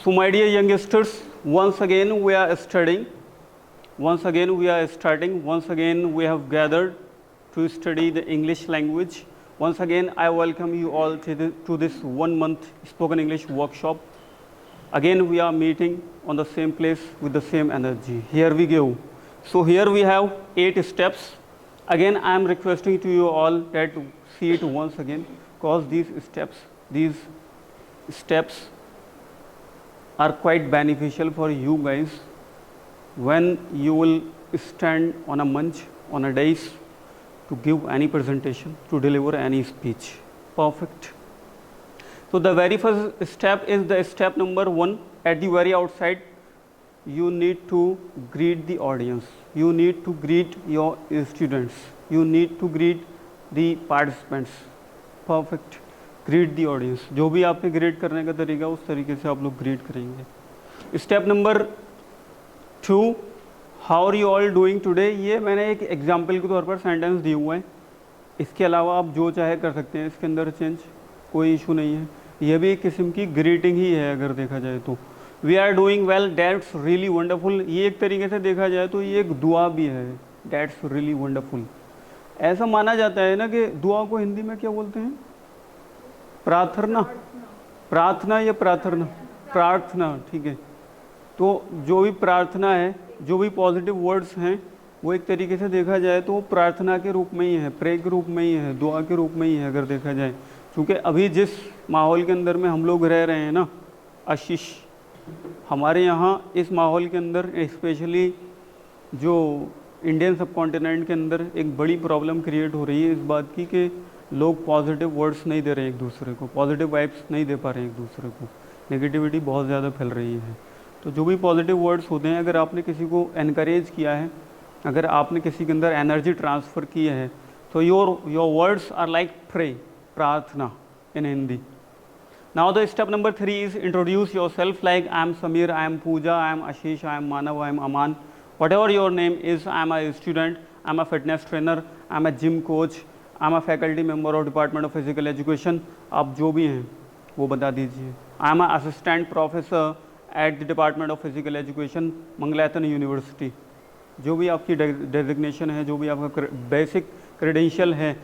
So my dear youngsters, once again we are studying, once again we are starting, once again we have gathered to study the English language. Once again I welcome you all to this 1 month spoken English workshop. Again we are meeting on the same place with the same energy. Here we go. So here we have 8 steps. Again I am requesting to you all that see it once again, because these steps are quite beneficial for you guys when you will stand on a munch, on a dais to give any presentation, to deliver any speech. Perfect. So the very first step is the step number 1. At the very outside, you need to greet the audience. You need to greet your students. You need to greet the participants. Perfect. Greet the audience. जो भी आपने greet करने का तरीका उस तरीके से आप लोग ग्रीट करेंगे. Step number 2, how are you all doing today. ये मैंने एक एग्जांपल के तौर पर सेंटेंस दिए हुए हैं. इसके अलावा आप जो चाहे कर सकते हैं इसके अंदर चेंज, कोई इशू नहीं है. ये भी एक किस्म की ग्रीटिंग ही है अगर देखा जाए तो. We are doing well, that's really wonderful. ये एक तरीके से देखा जाए तो ये एक दुआ भी है. That's really wonderful. ऐसा माना जाता है ना कि दुआ को हिंदी में क्या बोलते हैं? प्रार्थना. प्रार्थना या प्रार्थना? प्रार्थना. ठीक है. तो जो भी प्रार्थना है, जो भी पॉजिटिव वर्ड्स हैं, वो एक तरीके से देखा जाए तो प्रार्थना के रूप में ही है, प्रे के रूप में ही है, दुआ के रूप में ही है अगर देखा जाए. क्योंकि अभी जिस माहौल के अंदर में हम लोग रह रहे हैं ना आशीष, हमारे यहाँ इस माहौल के अंदर स्पेशली जो इंडियन सब कॉन्टिनेंट के अंदर एक बड़ी प्रॉब्लम क्रिएट हो रही है इस बात की कि लोग पॉजिटिव वर्ड्स नहीं दे रहे हैं एक दूसरे को, पॉजिटिव वाइब्स नहीं दे पा रहे हैं एक दूसरे को. नेगेटिविटी बहुत ज़्यादा फैल रही है. तो जो भी पॉजिटिव वर्ड्स होते हैं, अगर आपने किसी को एनकरेज किया है, अगर आपने किसी के अंदर एनर्जी ट्रांसफ़र की है, तो your words are like pray, प्रार्थना in Hindi. Now the step number 3 is introduce yourself. Like I am Sameer, I am Pooja, I am Ashish, I am Manav, I am Aman. Whatever your name is. I am a student, I am a fitness trainer, I am a gym coach, I am a faculty member of department of physical education. आप जो भी हैं वो बता दीजिए. I am assistant professor at the department of physical education, Mangalayatan university. जो भी आपकी डेजिग्नेशन है, जो भी आपका बेसिक क्रेडेंशियल है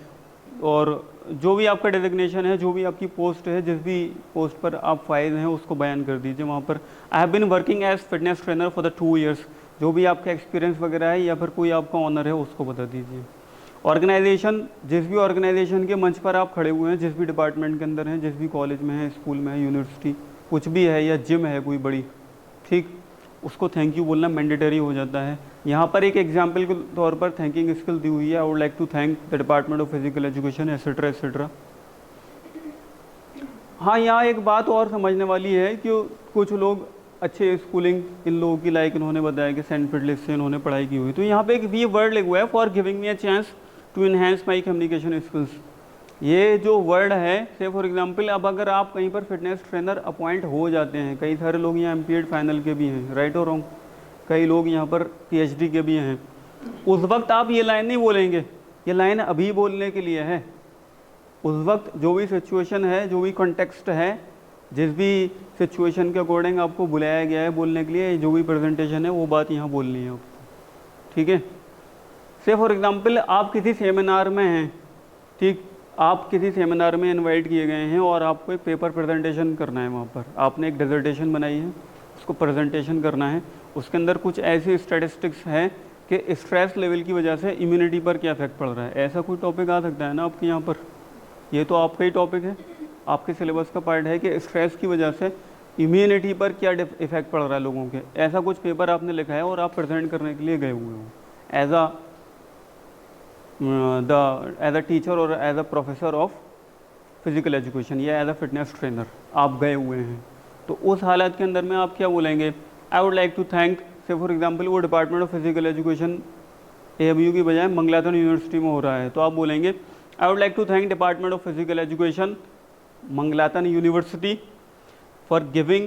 और जो भी आपका डेजिग्नेशन है, जो भी आपकी पोस्ट है, जिस भी पोस्ट पर आप फाइज हैं उसको बयान कर दीजिए वहाँ पर. I have been working as fitness trainer for the 2 years. जो भी आपका एक्सपीरियंस वगैरह है या फिर कोई आपका ऑनर है उसको बता दीजिए. ऑर्गेनाइजेशन, जिस भी ऑर्गेनाइजेशन के मंच पर आप खड़े हुए हैं, जिस भी डिपार्टमेंट के अंदर हैं, जिस भी कॉलेज में है, स्कूल में है, यूनिवर्सिटी कुछ भी है या जिम है कोई बड़ी, ठीक, उसको थैंक यू बोलना मैंडेटरी हो जाता है. यहाँ पर एक एग्जांपल के तौर पर थैंकिंग स्किल दी हुई है. I would like to thank the department of physical education etcetera etcetera. हाँ, यहाँ एक बात और समझने वाली है कि कुछ लोग अच्छे स्कूलिंग इन लोगों की, लाइक इन्होंने बताया कि सेंट फिडलिस से इन्होंने पढ़ाई की हुई. तो यहाँ पे एक ये वर्ड लिखा हुआ है, for giving me a chance to enhance my communication skills. ये जो वर्ड है, से फॉर एग्जांपल अब अगर आप कहीं पर फिटनेस ट्रेनर अपॉइंट हो जाते हैं, कई सारे लोग यहाँ एमपीएड फाइनल के भी हैं, राइट और रॉन्ग, कई लोग यहाँ पर पीएचडी के भी हैं, उस वक्त आप ये लाइन नहीं बोलेंगे. ये लाइन अभी बोलने के लिए है. उस वक्त जो भी सिचुएशन है, जो भी कॉन्टेक्स्ट है, जिस भी सिचुएशन के अकॉर्डिंग आपको बुलाया गया है बोलने के लिए, जो भी प्रेजेंटेशन है वो बात यहाँ बोलनी है आपको. ठीक है. से फॉर एग्जांपल आप किसी सेमिनार में हैं, ठीक, आप किसी सेमिनार में इनवाइट किए गए हैं और आपको एक पेपर प्रेजेंटेशन करना है. वहाँ पर आपने एक डिसर्टेशन बनाई है, उसको प्रेजेंटेशन करना है. उसके अंदर कुछ ऐसी स्टैटिस्टिक्स हैं कि स्ट्रेस लेवल की वजह से इम्यूनिटी पर क्या इफेक्ट पड़ रहा है. ऐसा कोई टॉपिक आ सकता है ना आपके यहाँ पर. ये तो आपका ही टॉपिक है, आपके सिलेबस का पार्ट है कि स्ट्रेस की वजह से इम्यूनिटी पर क्या इफेक्ट पड़ रहा है लोगों के. ऐसा कुछ पेपर आपने लिखा है और आप प्रेजेंट करने के लिए गए हुए हो एज अ टीचर और as a professor of physical education या एज अ फिटनेस ट्रेनर आप गए हुए हैं. तो उस हालत के अंदर में आप क्या बोलेंगे? I would like to thank, say for example वो department of physical education AMU की बजाय मंगलायतन यूनिवर्सिटी में हो रहा है, तो आप बोलेंगे I would like to thank department of physical education Mangalayatan university for giving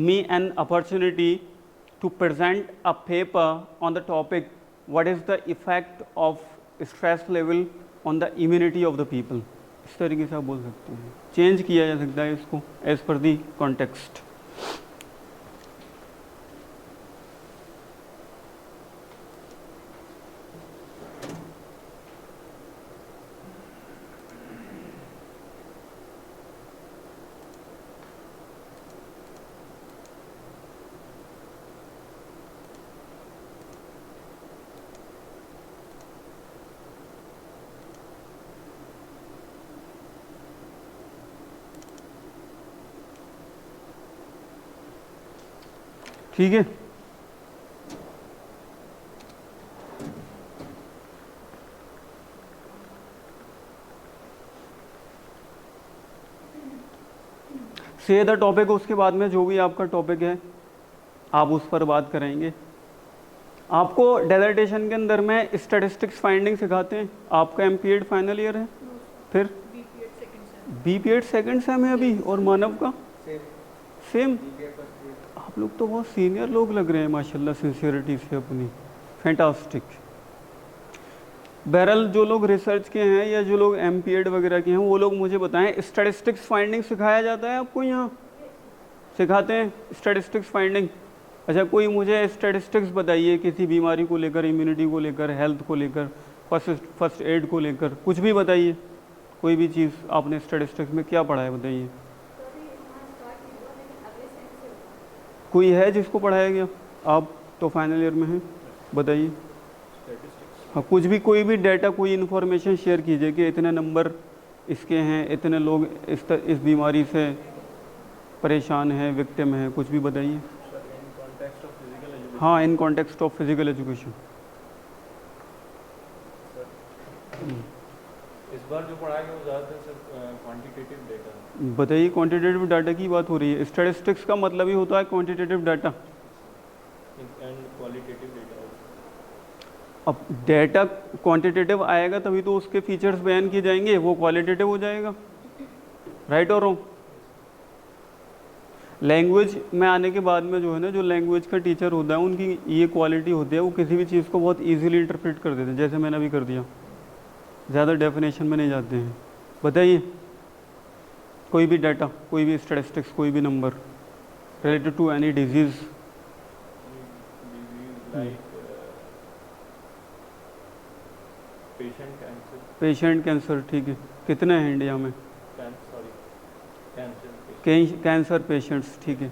me an opportunity to present a paper on the topic what is the effect of stress level on the immunity of the people. इस तरीके से आप बोल सकते हैं. Change किया जा सकता है इसको एज पर दी कॉन्टेक्स्ट. ठीक है। से द टॉपिक, उसके बाद में जो भी आपका टॉपिक है आप उस पर बात करेंगे। आपको डेजर्टेशन के अंदर में स्टैटिस्टिक्स फाइंडिंग सिखाते हैं। आपका एमपीएड फाइनल ईयर है, फिर बीपीएड सेकंड सेम है अभी, और मानव का सेम। आप लोग तो बहुत सीनियर लोग लग रहे हैं माशाल्लाह, सिंसियरिटी से अपनी, फैंटास्टिक। बहरहाल जो लोग रिसर्च के हैं या जो लोग एमपीएड वगैरह के हैं वो लोग मुझे बताएं, स्टैटिस्टिक्स फाइंडिंग सिखाया जाता है आपको यहाँ? सिखाते हैं स्टैटिस्टिक्स फाइंडिंग? अच्छा, कोई मुझे स्टैटिस्टिक्स बताइए किसी बीमारी को लेकर, इम्यूनिटी को लेकर, हेल्थ को लेकर, फर्स्ट एड को लेकर, कुछ भी बताइए। कोई भी चीज़ आपने स्टैटिस्टिक्स में क्या पढ़ा है बताइए। कोई है जिसको पढ़ाया गया? आप तो फाइनल ईयर में हैं, बताइए। हाँ, कुछ भी, कोई भी डाटा, कोई इन्फॉर्मेशन शेयर कीजिए कि इतने नंबर इसके हैं, इतने लोग इस बीमारी से परेशान हैं, विक्टिम हैं, कुछ भी बताइए। हाँ, in context of physical education. इस बार जो पढ़ाया गया वो ज़्यादातर सर क्वांटिटेटिव डेटा। बताइए, क्वांटिटेटिव डाटा की बात हो रही है। स्टैटिस्टिक्स का मतलब ही होता है quantitative data and qualitative data. अब डाटा क्वांटिटेटिव आएगा तभी तो उसके फीचर्स बयान किए जाएंगे, वो क्वालिटेटिव हो जाएगा। राइट और रॉन्ग? लैंग्वेज में आने के बाद में जो है ना, जो लैंग्वेज का टीचर होता है उनकी ये क्वालिटी होती है, वो किसी भी चीज़ को बहुत इजीली इंटरप्रेट कर देते हैं, जैसे मैंने अभी कर दिया, ज़्यादा डेफिनेशन में नहीं जाते हैं। बताइए, कोई भी डाटा, कोई भी स्टैटिस्टिक्स, कोई भी number related to any disease. Patient cancer, ठीक है। कितने हैं इंडिया में? कैंसर पेशेंट्स, ठीक है।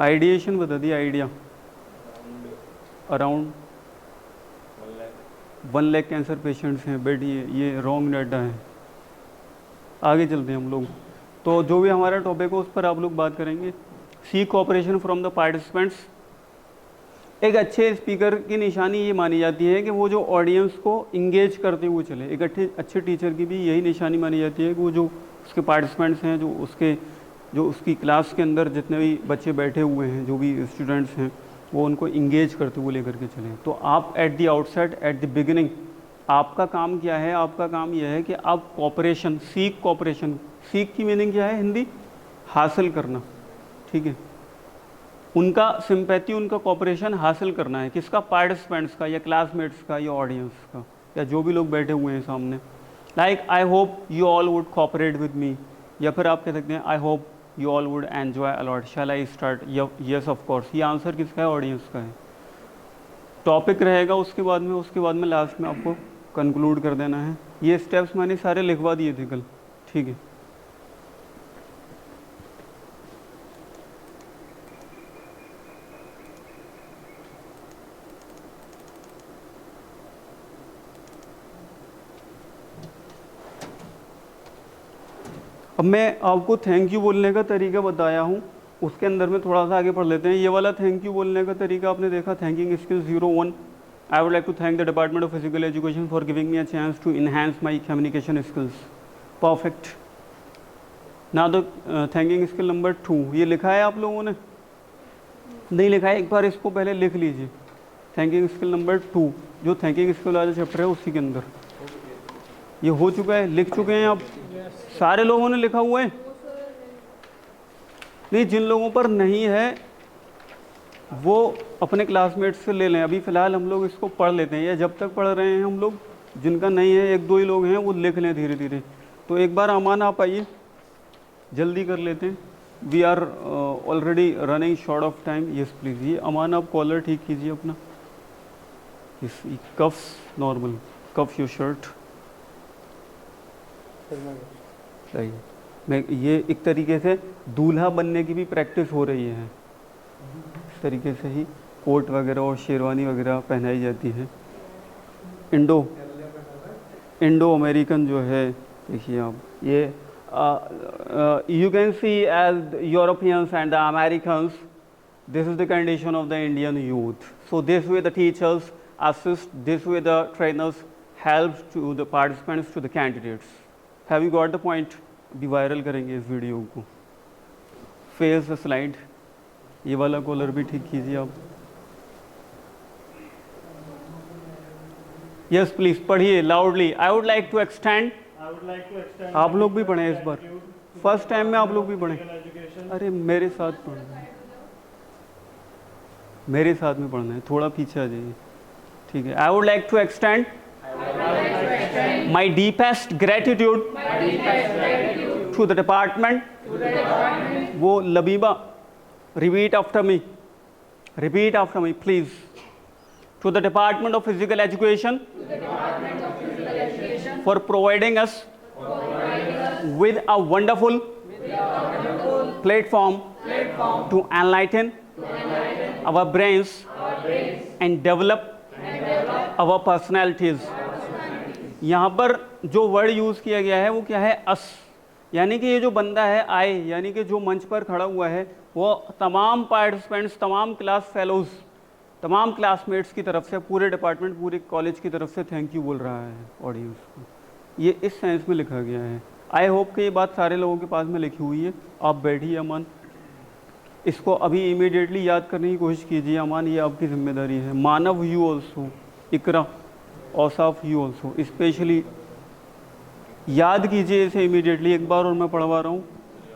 आइडिएशन बता दिया, idea. Around 1 lakh cancer patients हैं। बेड ये रॉन्ग डाटा है। आगे चलते हैं हम लोग। तो जो भी हमारा टॉपिक है उस पर आप लोग बात करेंगे। Seek cooperation from the participants. एक अच्छे स्पीकर की निशानी ये मानी जाती है कि वो जो ऑडियंस को इंगेज करते हुए चले। एक अच्छे टीचर की भी यही निशानी मानी जाती है कि वो जो उसके पार्टिसिपेंट्स हैं, जो उसकी क्लास के अंदर जितने भी बच्चे बैठे हुए हैं, जो भी स्टूडेंट्स हैं, वो उनको इंगेज करते हुए लेकर के चलें। तो आप at the outset, at the beginning, आपका काम क्या है? आपका काम यह है कि आप कोऑपरेशन, सीक कोऑपरेशन। सीक की मीनिंग क्या है? हिंदी हासिल करना, ठीक है। उनका सिंपैथी, उनका कोऑपरेशन हासिल करना है। किसका? पार्टिसिपेंट्स का, या क्लासमेट्स का, या ऑडियंस का, या जो भी लोग बैठे हुए हैं सामने। Like I hope you all would cooperate with me, या फिर आप कह सकते हैं I hope you all would enjoy a lot. Shall I start? Yes of course. ये आंसर किसका है? ऑडियंस का है। टॉपिक रहेगा उसके बाद में लास्ट में आपको कंक्लूड कर देना है। ये स्टेप्स मैंने सारे लिखवा दिए थे कल, ठीक है। अब मैं आपको थैंक यू बोलने का तरीका बताया हूँ, उसके अंदर में थोड़ा सा आगे पढ़ लेते हैं। ये वाला थैंक यू बोलने का तरीका आपने देखा, thanking skill 01। I would like to thank the department of physical education for giving me a chance to enhance my communication skills. Perfect. ना द थैंकिंग स्किल नंबर 2, ये लिखा है आप लोगों ने? नहीं लिखा है? एक बार इसको पहले लिख लीजिए। थैंकिंग स्किल नंबर 2, जो थैंकिंग स्किल वाला चैप्टर है उसी के अंदर ये हो चुका है, लिख चुके हैं आप सारे लोगों ने? लिखा हुआ है? नहीं, जिन लोगों पर नहीं है वो अपने क्लासमेट्स से ले लें। अभी फ़िलहाल हम लोग इसको पढ़ लेते हैं, या जब तक पढ़ रहे हैं हम लोग, जिनका नहीं है, 1-2 ही लोग हैं, वो लिख लें धीरे धीरे। तो एक बार अमान आप आइए, जल्दी कर लेते हैं। We are already running short of time. Yes please. ये अमान आप कॉलर ठीक कीजिए अपना, इस cuffs normal, cuff your shirt. सही। मैं ये एक तरीके से दूल्हा बनने की भी प्रैक्टिस हो रही है। इस तरीके से ही कोट वगैरह और शेरवानी वगैरह पहनाई जाती है। इंडो अमेरिकन जो है, देखिए आप, ये You can see as the Europeans and the Americans, this is the condition of the Indian youth. So this way the teachers assist, this way the trainers help to the participants, to the candidates. Have you got the point? अभी viral करेंगे इस video को. Face the slide. ये वाला collar भी ठीक कीजिए आप. यस प्लीज पढ़िए loudly. I would like to extend. आप लोग भी पढ़ें इस बार. फर्स्ट टाइम में आप लोग भी पढ़ें. अरे मेरे साथ पढ़ना है, मेरे साथ में पढ़ना है. थोड़ा पीछे आ जाइए. ठीक है. I would like to extend my deepest gratitude to the department. वो Labiba, repeat after me, repeat after me please. To the department of physical education for providing us with a wonderful platform to enlighten our brains and develop our personalities. यहाँ पर जो word use किया गया है वो क्या है? अस. यानी कि ये जो बंदा है आए, यानी कि जो मंच पर खड़ा हुआ है वो तमाम पार्टिसिपेंट्स, तमाम क्लास फेलोज़, तमाम क्लासमेट्स की तरफ से, पूरे डिपार्टमेंट, पूरे कॉलेज की तरफ से थैंक यू बोल रहा है ऑडियंस को. ये इस सेंस में लिखा गया है. आई होप कि ये बात सारे लोगों के पास में लिखी हुई है. आप बैठिए अमान, इसको अभी इमीडिएटली याद करने की कोशिश कीजिए. अमान ये आपकी जिम्मेदारी है. Manav you also, Iqra, Ausaf you also, specially याद कीजिए इसे इमीडिएटली. एक बार और मैं पढ़वा रहा हूँ.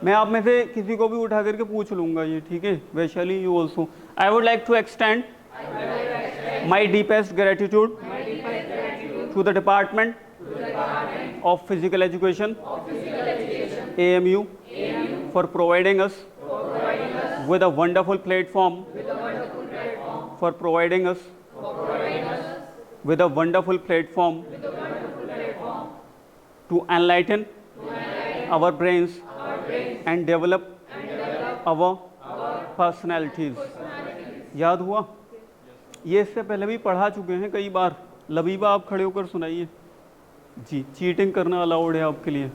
मैं आप में से किसी को भी उठा करके पूछ लूँगा ये. ठीक है. Vaishali you also. I would like to extend my deepest gratitude to the department of physical education, AMU, for providing us with a wonderful platform, for providing us with a wonderful platform to enlighten our brains and develop our personalities. याद हुआ? ये इससे पहले भी पढ़ा चुके हैं कई बार. लबीबा आप खड़े होकर सुनाइए जी. चीटिंग करना अलाउड है आपके लिए.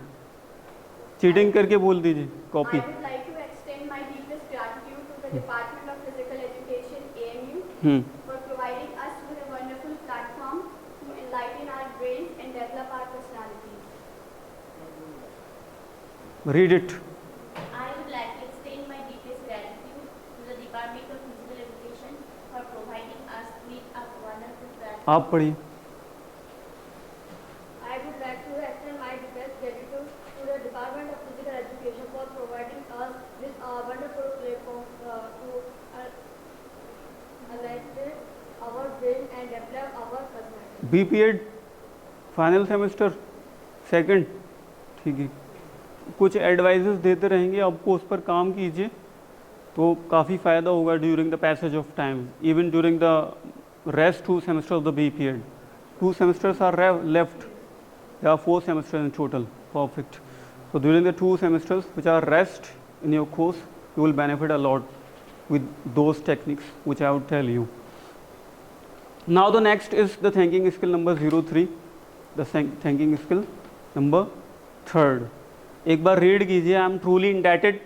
चीटिंग करके बोल दीजिए copy. I would like to extend my deepest gratitude to the Department of Physical Education, AMU, for providing us with a wonderful platform to enlighten our brains and develop our personalities. Read it. I would like to extend my deepest gratitude to the Department of Physical Education for providing us with a wonderful platform. आप पढ़िए. I would like to extend my deepest gratitude to the Department of Physical Education for providing us with a wonderful platform to enlighten our brain and develop our personality. BPEd final semester second. ठीक है. कुछ advises देते रहेंगे आपको, उस पर काम कीजिए तो काफ़ी फ़ायदा होगा during the passage of time. Even during the rest 2 semesters of the BPEd. 2 semesters are left. There are 4 semesters in total. Perfect. So during the 2 semesters which are rest in your course, you will benefit a lot with those techniques which I would tell you. Now the next is the thinking skill number 03. The thinking skill number 3rd. एक बार read कीजिए. आई am truly indebted.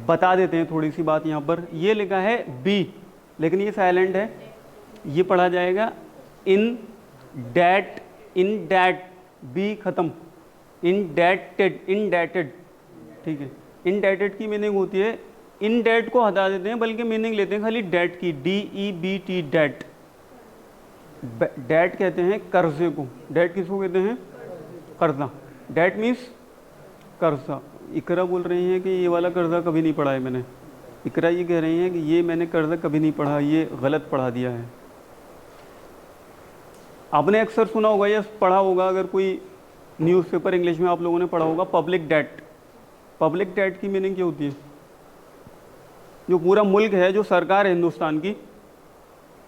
बता देते हैं थोड़ी सी बात यहाँ पर. ये लिखा है बी, लेकिन ये साइलेंट है. ये पढ़ा जाएगा इन डैट, इन डैट, बी खत्म. Indented, indented. ठीक है. इंडेटेड की मीनिंग होती है, इन डेट को हटा देते हैं बल्कि मीनिंग लेते हैं खाली डेट की. DEBT, date. डेट कहते हैं कर्जे को. डेट किसको कहते हैं? कर्जा. डेट मीन्स कर्जा. इकरा बोल रही हैं कि ये वाला कर्जा कभी नहीं पढ़ा है मैंने. इकरा ये कह रही हैं कि ये मैंने कर्जा कभी नहीं पढ़ा, ये गलत पढ़ा दिया है. आपने अक्सर सुना होगा या पढ़ा होगा, अगर कोई न्यूज़पेपर इंग्लिश में आप लोगों ने पढ़ा होगा, पब्लिक डेट. पब्लिक डेट की मीनिंग क्या होती है? जो पूरा मुल्क है, जो सरकार है हिंदुस्तान की,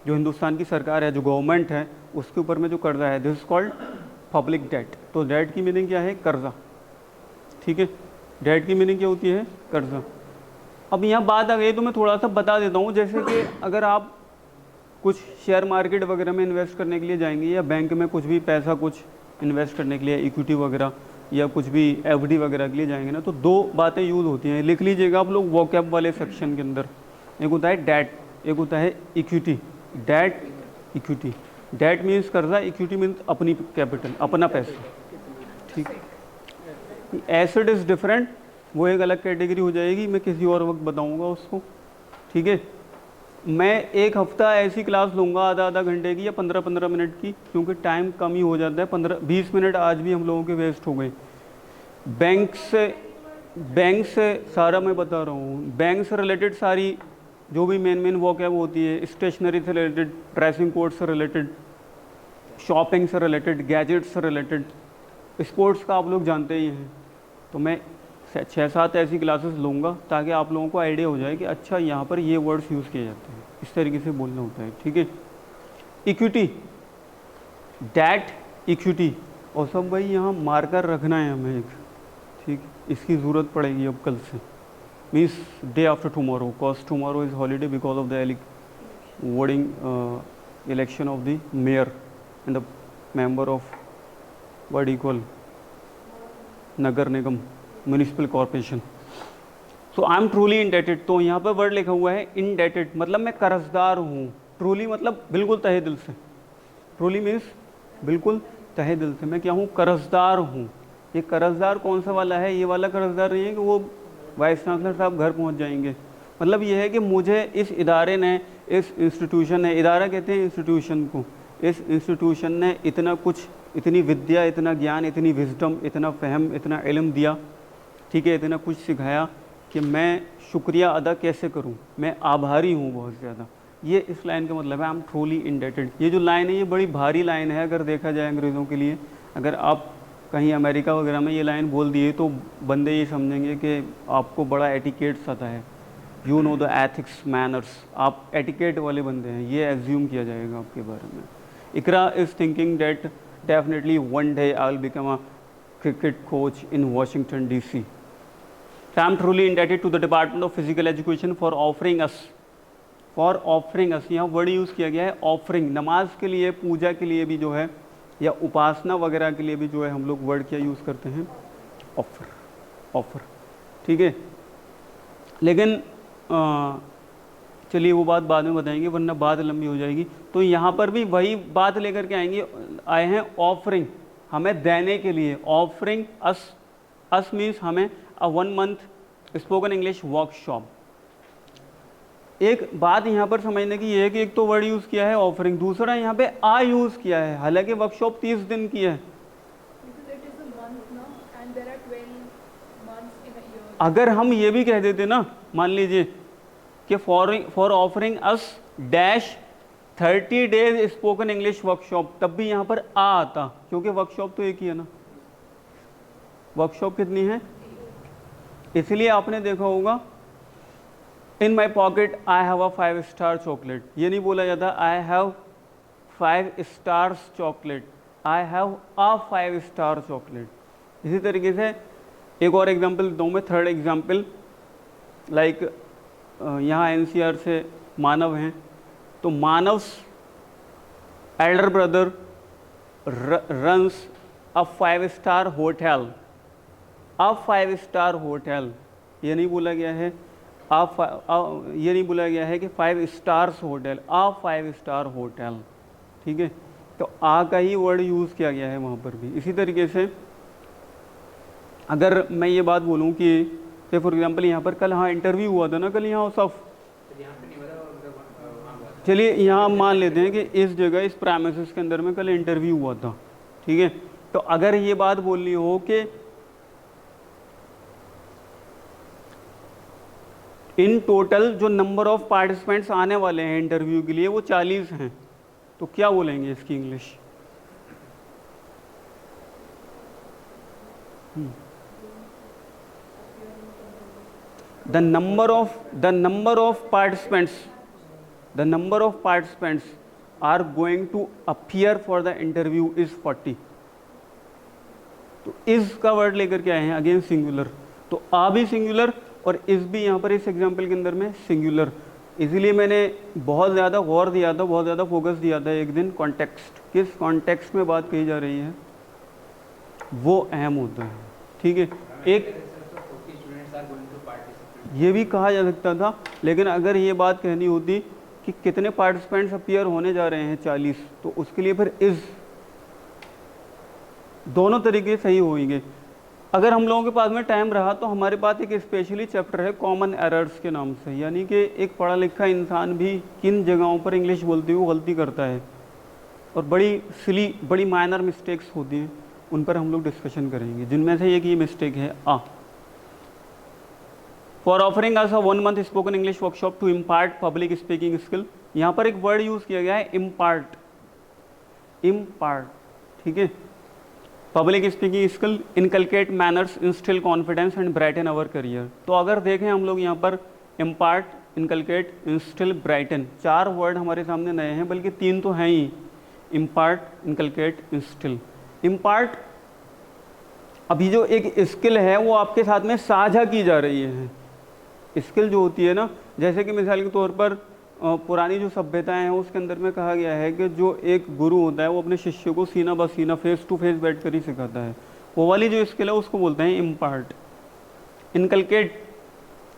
जो हिंदुस्तान की सरकार है, जो गवर्नमेंट है, उसके ऊपर में जो कर्जा है, this is called public debt. तो डेट की मीनिंग क्या है? कर्जा. ठीक है. डेट की मीनिंग क्या होती है? कर्जा. अब यहाँ बात आ गई तो मैं थोड़ा सा बता देता हूँ. जैसे कि अगर आप कुछ शेयर मार्केट वगैरह में इन्वेस्ट करने के लिए जाएंगे या बैंक में कुछ भी पैसा कुछ इन्वेस्ट करने के लिए, इक्विटी वगैरह, या कुछ भी एफडी वगैरह के लिए जाएंगे ना, तो दो बातें यूज़ होती हैं, लिख लीजिएगा आप लोग वोकैब वाले सेक्शन के अंदर। एक होता है डेट, एक होता है equity. Debt, equity. Debt means कर्जा, इक्विटी मीन्स अपनी कैपिटल, अपना पैसा, ठीक। एसेट इज़ डिफरेंट, वो एक अलग कैटेगरी हो जाएगी, मैं किसी और वक्त बताऊंगा उसको, ठीक है। मैं एक हफ्ता ऐसी क्लास लूँगा आधा आधा घंटे की या 15-15 मिनट की, क्योंकि टाइम कम ही हो जाता है। 15-20 मिनट आज भी हम लोगों के वेस्ट हो गए। बैंक से सारा मैं बता रहा हूँ, बैंक से रिलेटेड सारी जो भी मेन वोकैब होती है, स्टेशनरी से रिलेटेड, ड्रेसिंग कोड से रिलेटेड, शॉपिंग से रिलेटेड, गैजेट से रिलेटेड, स्पोर्ट्स का आप लोग जानते ही हैं। तो मैं 6-7 ऐसी क्लासेस लूँगा ताकि आप लोगों को आइडिया हो जाए कि अच्छा यहाँ पर ये वर्ड्स यूज़ किए जाते हैं, इस तरीके से बोलना होता है, ठीक है। Equity, debt, equity. और सब भाई यहाँ मार्कर रखना है हमें एक, ठीक, इसकी ज़रूरत पड़ेगी अब कल से, means day after tomorrow, cause tomorrow is holiday because of the voting election of the mayor and the member of word equal Nagar Nigam, municipal corporation. So I am truly indebted. तो यहाँ पर word लिखा हुआ है indebted, मतलब मैं कर्जदार हूँ। ट्रूली मतलब बिल्कुल तहे दिल से, ट्रूली मीन्स बिल्कुल तहे दिल से मैं क्या हूँ, कर्जदार हूँ। ये कर्जदार कौन सा वाला है, ये वाला कर्जदार नहीं है कि वो वाइस चांसलर साहब घर पहुँच जाएंगे। मतलब ये है कि मुझे इस इदारे ने, इस इंस्टीट्यूशन ने, इदारा कहते हैं इंस्टीट्यूशन को, इस इंस्टीट्यूशन ने इतना कुछ, इतनी विद्या, इतना ज्ञान, इतनी विजडम, इतना फहम, इतना इल्म दिया, ठीक है, इतना कुछ सिखाया कि मैं शुक्रिया अदा कैसे करूं, मैं आभारी हूं बहुत ज़्यादा। ये इस लाइन का मतलब है, आई एम ट्रूली इंडेटेड। ये जो लाइन है ये बड़ी भारी लाइन है अगर देखा जाए अंग्रेज़ों के लिए। अगर आप कहीं अमेरिका वगैरह में ये लाइन बोल दिए तो बंदे ये समझेंगे कि आपको बड़ा एटिकेट्स आता है, you know the ethics manners, आप एटिकेट वाले बंदे हैं, ये एज्यूम किया जाएगा आपके बारे में। Iqra is thinking that definitely one day I will become a cricket coach in Washington DC. So I am truly indebted to the Department of Physical Education for offering us, यहाँ वर्ड यूज़ किया गया है offering, नमाज के लिए, पूजा के लिए भी जो है, या उपासना वगैरह के लिए भी जो है हम लोग वर्ड क्या यूज़ करते हैं, ऑफर, ठीक है। लेकिन चलिए वो बात बाद में बताएंगे वरना बात लंबी हो जाएगी। तो यहाँ पर भी वही बात लेकर के आए हैं ऑफरिंग, हमें देने के लिए। ऑफरिंग अस मीन्स हमें अ 1 month स्पोकन इंग्लिश वर्कशॉप। एक बात यहाँ पर समझने की ये है कि एक तो वर्ड यूज़ किया है ऑफरिंग, दूसरा यहाँ पे आ यूज़ किया है, हालांकि वर्कशॉप 30 दिन की है। अगर हम ये भी कह देते ना, मान लीजिए कि for offering us dash 30 days spoken English workshop, तब भी यहाँ पर आ आता, क्योंकि वर्कशॉप तो एक ही है ना। वर्कशॉप कितनी है, इसलिए आपने देखा होगा in my pocket I have a 5 star chocolate, ये नहीं बोला जाता I have 5 stars chocolate, I have a 5 star chocolate. इसी तरीके से एक और एग्जाम्पल दूँ मैं, थर्ड एग्जाम्पल, लाइक यहाँ एनसीआर से मानव हैं, तो Manav's elder brother runs a 5 star hotel, a 5 star hotel, ये नहीं बोला गया है ये नहीं बोला गया है कि 5 stars hotel, a 5 star hotel, ठीक है। तो आ का ही वर्ड यूज़ किया गया है वहाँ पर भी। इसी तरीके से अगर मैं ये बात बोलूँ कि से फॉर एग्जांपल यहाँ पर कल हाँ इंटरव्यू हुआ था ना कल यहाँ सब, चलिए यहाँ मान लेते हैं कि इस जगह इस प्रेमिसेस के अंदर में कल इंटरव्यू हुआ था, ठीक है। तो अगर ये बात बोलनी हो कि इन टोटल जो नंबर ऑफ पार्टिसिपेंट्स आने वाले हैं इंटरव्यू के लिए वो 40 हैं, तो क्या बोलेंगे इसकी English? The number of participants are going to appear for the interview is 40. तो इस का वर्ड लेकर के आए हैं अगेन सिंगुलर, तो आ भी सिंगुलर और इस भी यहाँ पर इस एग्जाम्पल के अंदर में सिंगुलर। इसलिए मैंने बहुत ज़्यादा गौर दिया था, बहुत ज़्यादा फोकस दिया था एक दिन कॉन्टेक्स्ट, किस कॉन्टेक्स्ट में बात कही जा रही है, वो अहम होता है। ठीक है, एक ये भी कहा जा सकता था, लेकिन अगर ये बात कहनी होती कि कितने पार्टिसिपेंट्स अपीयर होने जा रहे हैं 40, तो उसके लिए फिर इज़ दोनों तरीके सही होंगे। अगर हम लोगों के पास में टाइम रहा तो हमारे पास एक स्पेशली चैप्टर है कॉमन एरर्स के नाम से, यानी कि एक पढ़ा लिखा इंसान भी किन जगहों पर इंग्लिश बोलते हुए गलती करता है और बड़ी सिली बड़ी माइनर मिस्टेक्स होती हैं, उन पर हम लोग डिस्कशन करेंगे, जिनमें से एक ये मिस्टेक है आ। For offering us a 1 month spoken English workshop to impart public speaking skill. यहाँ पर एक वर्ड यूज़ किया गया है इम्पार्ट, इम्पार्ट, ठीक है। Public speaking skill, inculcate manners, instil confidence and brighten our career. तो अगर देखें हम लोग यहाँ पर impart, inculcate, instil, brighten, 4 word हमारे सामने नए हैं, बल्कि 3 तो हैं ही, इम्पार्ट, इनकलकेट, इंस्टिल। इम्पार्ट, अभी जो एक स्किल है वो आपके साथ में साझा की जा रही है। स्किल जो होती है ना, जैसे कि मिसाल के तौर पर पुरानी जो सभ्यताएं हैं उसके अंदर में कहा गया है कि जो एक गुरु होता है वो अपने शिष्य को सीना ब सीना, फेस टू फेस बैठ कर ही सिखाता है। वो वाली जो स्किल है उसको बोलते हैं इम्पार्ट। इनकलकेट,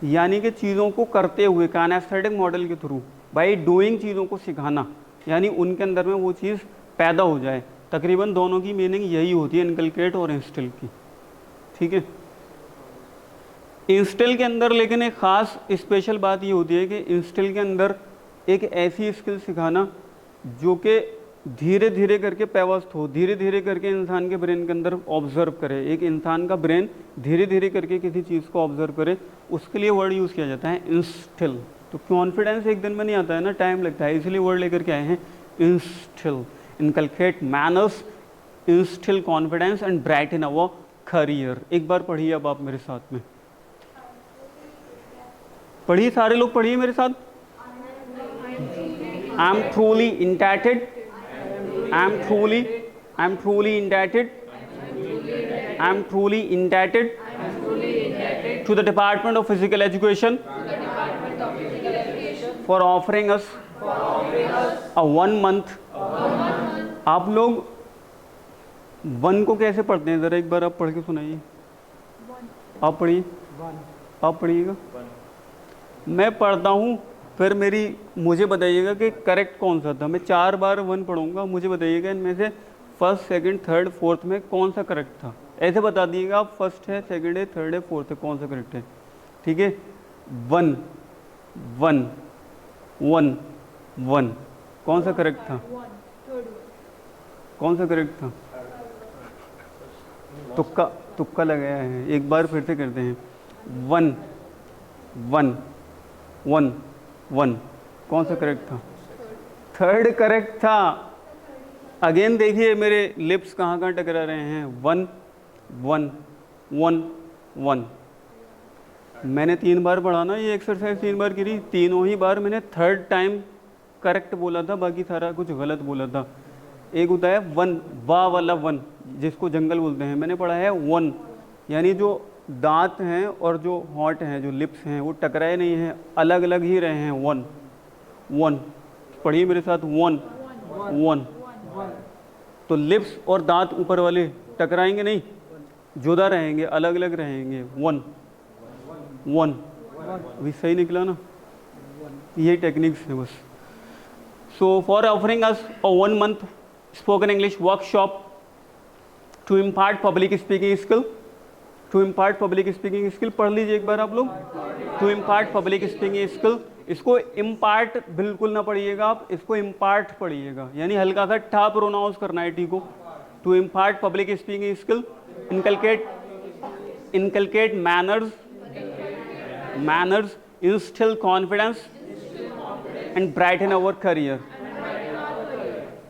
यानी कि चीज़ों को करते हुए, काइनेस्थेटिक मॉडल के थ्रू, बाई डूइंग चीज़ों को सिखाना, यानी उनके अंदर में वो चीज़ पैदा हो जाए। तकरीबन दोनों की मीनिंग यही होती है, इनकलकेट और इंस्टिल की, ठीक है। इंस्टिल के अंदर लेकिन एक ख़ास स्पेशल बात ये होती है कि इंस्टिल के अंदर एक ऐसी स्किल सिखाना जो कि धीरे धीरे करके पैवस्त हो, धीरे धीरे करके इंसान के ब्रेन के अंदर ऑब्जर्व करे। एक इंसान का ब्रेन धीरे धीरे करके किसी चीज़ को ऑब्जर्व करे, उसके लिए वर्ड यूज़ किया जाता है इंस्टिल। तो कॉन्फिडेंस एक दिन में नहीं आता है ना, टाइम लगता है, इसलिए वर्ड लेकर के आए हैं instil. Inculcate manners, instil confidence and brighten our career. एक बार पढ़िए अब आप मेरे साथ में, पढ़िए, सारे लोग पढ़िए मेरे साथ। I am truly indebted, I am truly indebted, I am truly indebted to the Department of Physical Education for offering us a 1 month। आप लोग 1 को कैसे पढ़ते हैं, ज़रा एक बार आप पढ़ के सुनाइए। आप पढ़िए, आप पढ़िएगा, मैं पढ़ता हूँ, फिर मुझे बताइएगा कि करेक्ट कौन सा था। मैं 4 बार 1 पढ़ूंगा, मुझे बताइएगा इनमें से फर्स्ट, सेकंड, थर्ड, फोर्थ में कौन सा करेक्ट था। ऐसे बता दीजिएगा आप, फर्स्ट है, सेकंड है, थर्ड है, फोर्थ है, कौन सा करेक्ट है, ठीक है। 1 1 1 1 कौन सा करेक्ट था, कौन सा करेक्ट था? तुक्का, तुक्का लगाया है। एक बार फिर से करते हैं। 1 1 1 1 कौन सा करेक्ट था? थर्ड करेक्ट था। अगेन देखिए मेरे लिप्स कहाँ कहाँ टकरा रहे हैं। 1 1 1 1। मैंने 3 बार पढ़ा ना, ये एक्सरसाइज 3 बार करी, तीनों ही बार मैंने थर्ड टाइम करेक्ट बोला था, बाकी सारा कुछ गलत बोला था। एक होता है 1, वाह वाला 1, जिसको जंगल बोलते हैं, मैंने पढ़ा है 1, यानी जो दांत हैं और जो हॉट हैं, जो लिप्स हैं, वो टकराए नहीं हैं, अलग अलग ही रहे हैं। 1 1 पढ़िए मेरे साथ। 1 1 तो लिप्स और दांत ऊपर वाले टकराएंगे नहीं, जुदा रहेंगे, अलग अलग रहेंगे। 1 1 अभी सही निकला ना, यही टेक्निक्स है बस। So for offering us a 1 month spoken English workshop to impart public speaking skill, to impart public speaking skill पढ़ लीजिए एक बार आप लोग। To impart public speaking skill, इसको इम्पार्ट बिल्कुल ना पढ़िएगा आप, इसको इम्पार्ट पढ़िएगा, यानी हल्का सा ठा प्रोनाउंस करना है टी को। To impart public speaking skill, inculcate manners, instil confidence and brighten our career.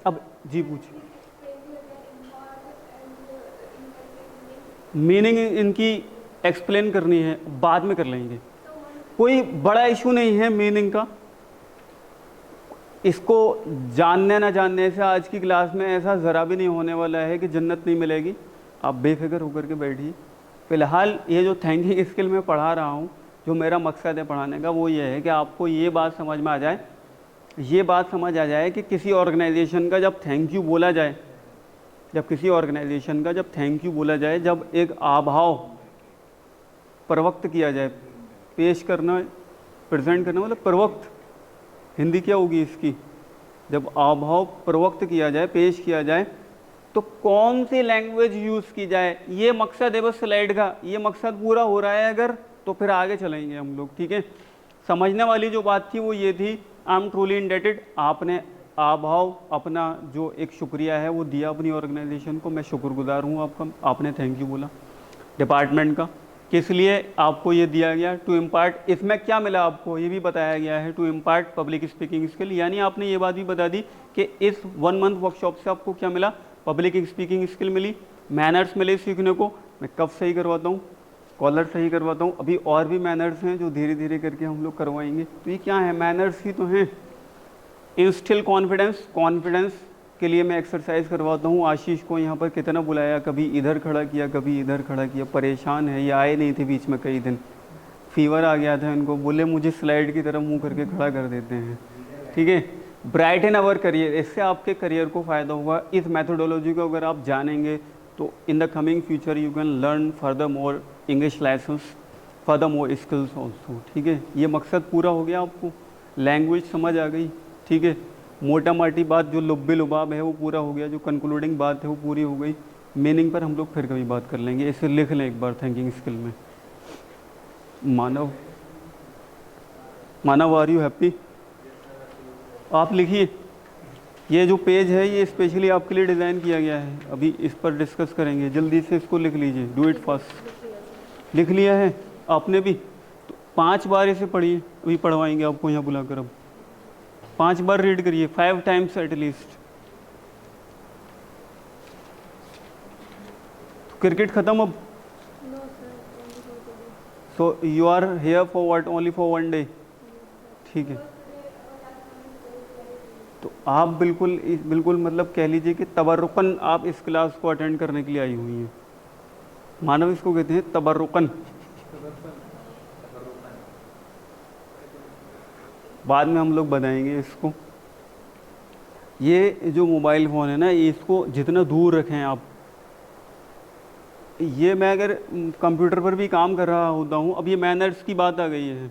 अब जी पूछिए। मीनिंग इनकी एक्सप्लेन करनी है, बाद में कर लेंगे, कोई बड़ा इशू नहीं है मीनिंग का। इसको जानने ना जानने से आज की क्लास में ऐसा ज़रा भी नहीं होने वाला है कि जन्नत नहीं मिलेगी। आप बेफिक्र होकर के बैठिए। फ़िलहाल ये जो थिंकिंग स्किल मैं पढ़ा रहा हूँ, जो मेरा मकसद है पढ़ाने का, वो ये है कि आपको ये बात समझ में आ जाए, ये बात समझ आ जाए कि किसी ऑर्गेनाइजेशन का जब थैंक यू बोला जाए, जब किसी ऑर्गेनाइजेशन का जब थैंक यू बोला जाए, जब एक आभाव प्रवक्त किया जाए, पेश करना, प्रेजेंट करना मतलब प्रवक्त, हिंदी क्या होगी इसकी, जब आभाव प्रवक्त किया जाए, पेश किया जाए, तो कौन सी लैंग्वेज यूज़ की जाए, ये मकसद है बस स्लाइड का। ये मकसद पूरा हो रहा है अगर, तो फिर आगे चलेंगे हम लोग, ठीक है। समझने वाली जो बात थी वो ये थी, आई एम ट्रूली इंडेटेड, आपने आभाव अपना जो एक शुक्रिया है वो दिया अपनी ऑर्गेनाइजेशन को, मैं शुक्रगुजार हूँ आपका, आपने थैंक यू बोला। डिपार्टमेंट का किस लिए आपको ये दिया गया, टू इम्पार्ट, इसमें क्या मिला आपको ये भी बताया गया है, to impart public speaking skill, यानी आपने ये बात भी बता दी कि इस 1 मंथ वर्कशॉप से आपको क्या मिला, पब्लिक स्पीकिंग स्किल मिली, मैनर्स मिले सीखने को। मैं कब सही करवाता हूँ, कॉलर सही करवाता हूँ, अभी और भी मैनर्स हैं जो धीरे धीरे करके हम लोग करवाएंगे। तो ये क्या है, मैनर्स ही तो हैं। इंस्टिल कॉन्फिडेंस, कॉन्फिडेंस के लिए मैं एक्सरसाइज करवाता हूँ। आशीष को यहाँ पर कितना बुलाया, कभी इधर खड़ा किया, कभी इधर खड़ा किया, परेशान है, ये आए नहीं थे बीच में कई दिन, फीवर आ गया था इनको, बोले मुझे स्लाइड की तरफ मुंह करके खड़ा कर देते हैं, ठीक है। ब्राइट इन अवर करियर, इससे आपके करियर को फ़ायदा होगा। इस मैथोडोलॉजी को अगर आप जानेंगे तो in the coming future you can learn further more English lessons, further more skills also, ठीक है। ये मकसद पूरा हो गया, आपको लैंग्वेज समझ आ गई, ठीक है। मोटा माटी बात जो लुब्बे लुबाब है वो पूरा हो गया, जो कंक्लूडिंग बात है वो पूरी हो गई। मीनिंग पर हम लोग फिर कभी बात कर लेंगे, इसे लिख लें एक बार थिंकिंग स्किल में। मानव आर यू हैप्पी, आप लिखिए। ये जो पेज है ये स्पेशली आपके लिए डिज़ाइन किया गया है, अभी इस पर डिस्कस करेंगे, जल्दी से इसको लिख लीजिए, डू इट फास्ट। लिख लिया है आपने भी, तो 5 बार इसे पढ़िए, अभी पढ़वाएंगे आपको यहाँ बुलाकर, अब 5 बार रीड करिए, 5 टाइम्स एट लीस्ट। क्रिकेट खत्म अब, so you are here for what, only for 1 day, ठीक है। तो आप बिल्कुल मतलब कह लीजिए कि तबर्रुकन आप इस क्लास को अटेंड करने के लिए आई हुई हैं। मानव इसको कहते हैं तबर्रुकन, बाद में हम लोग बताएंगे इसको। ये जो मोबाइल फ़ोन है ना, इसको जितना दूर रखें आप, ये मैं अगर कंप्यूटर पर भी काम कर रहा होता हूँ, अब ये मैनर्स की बात आ गई है,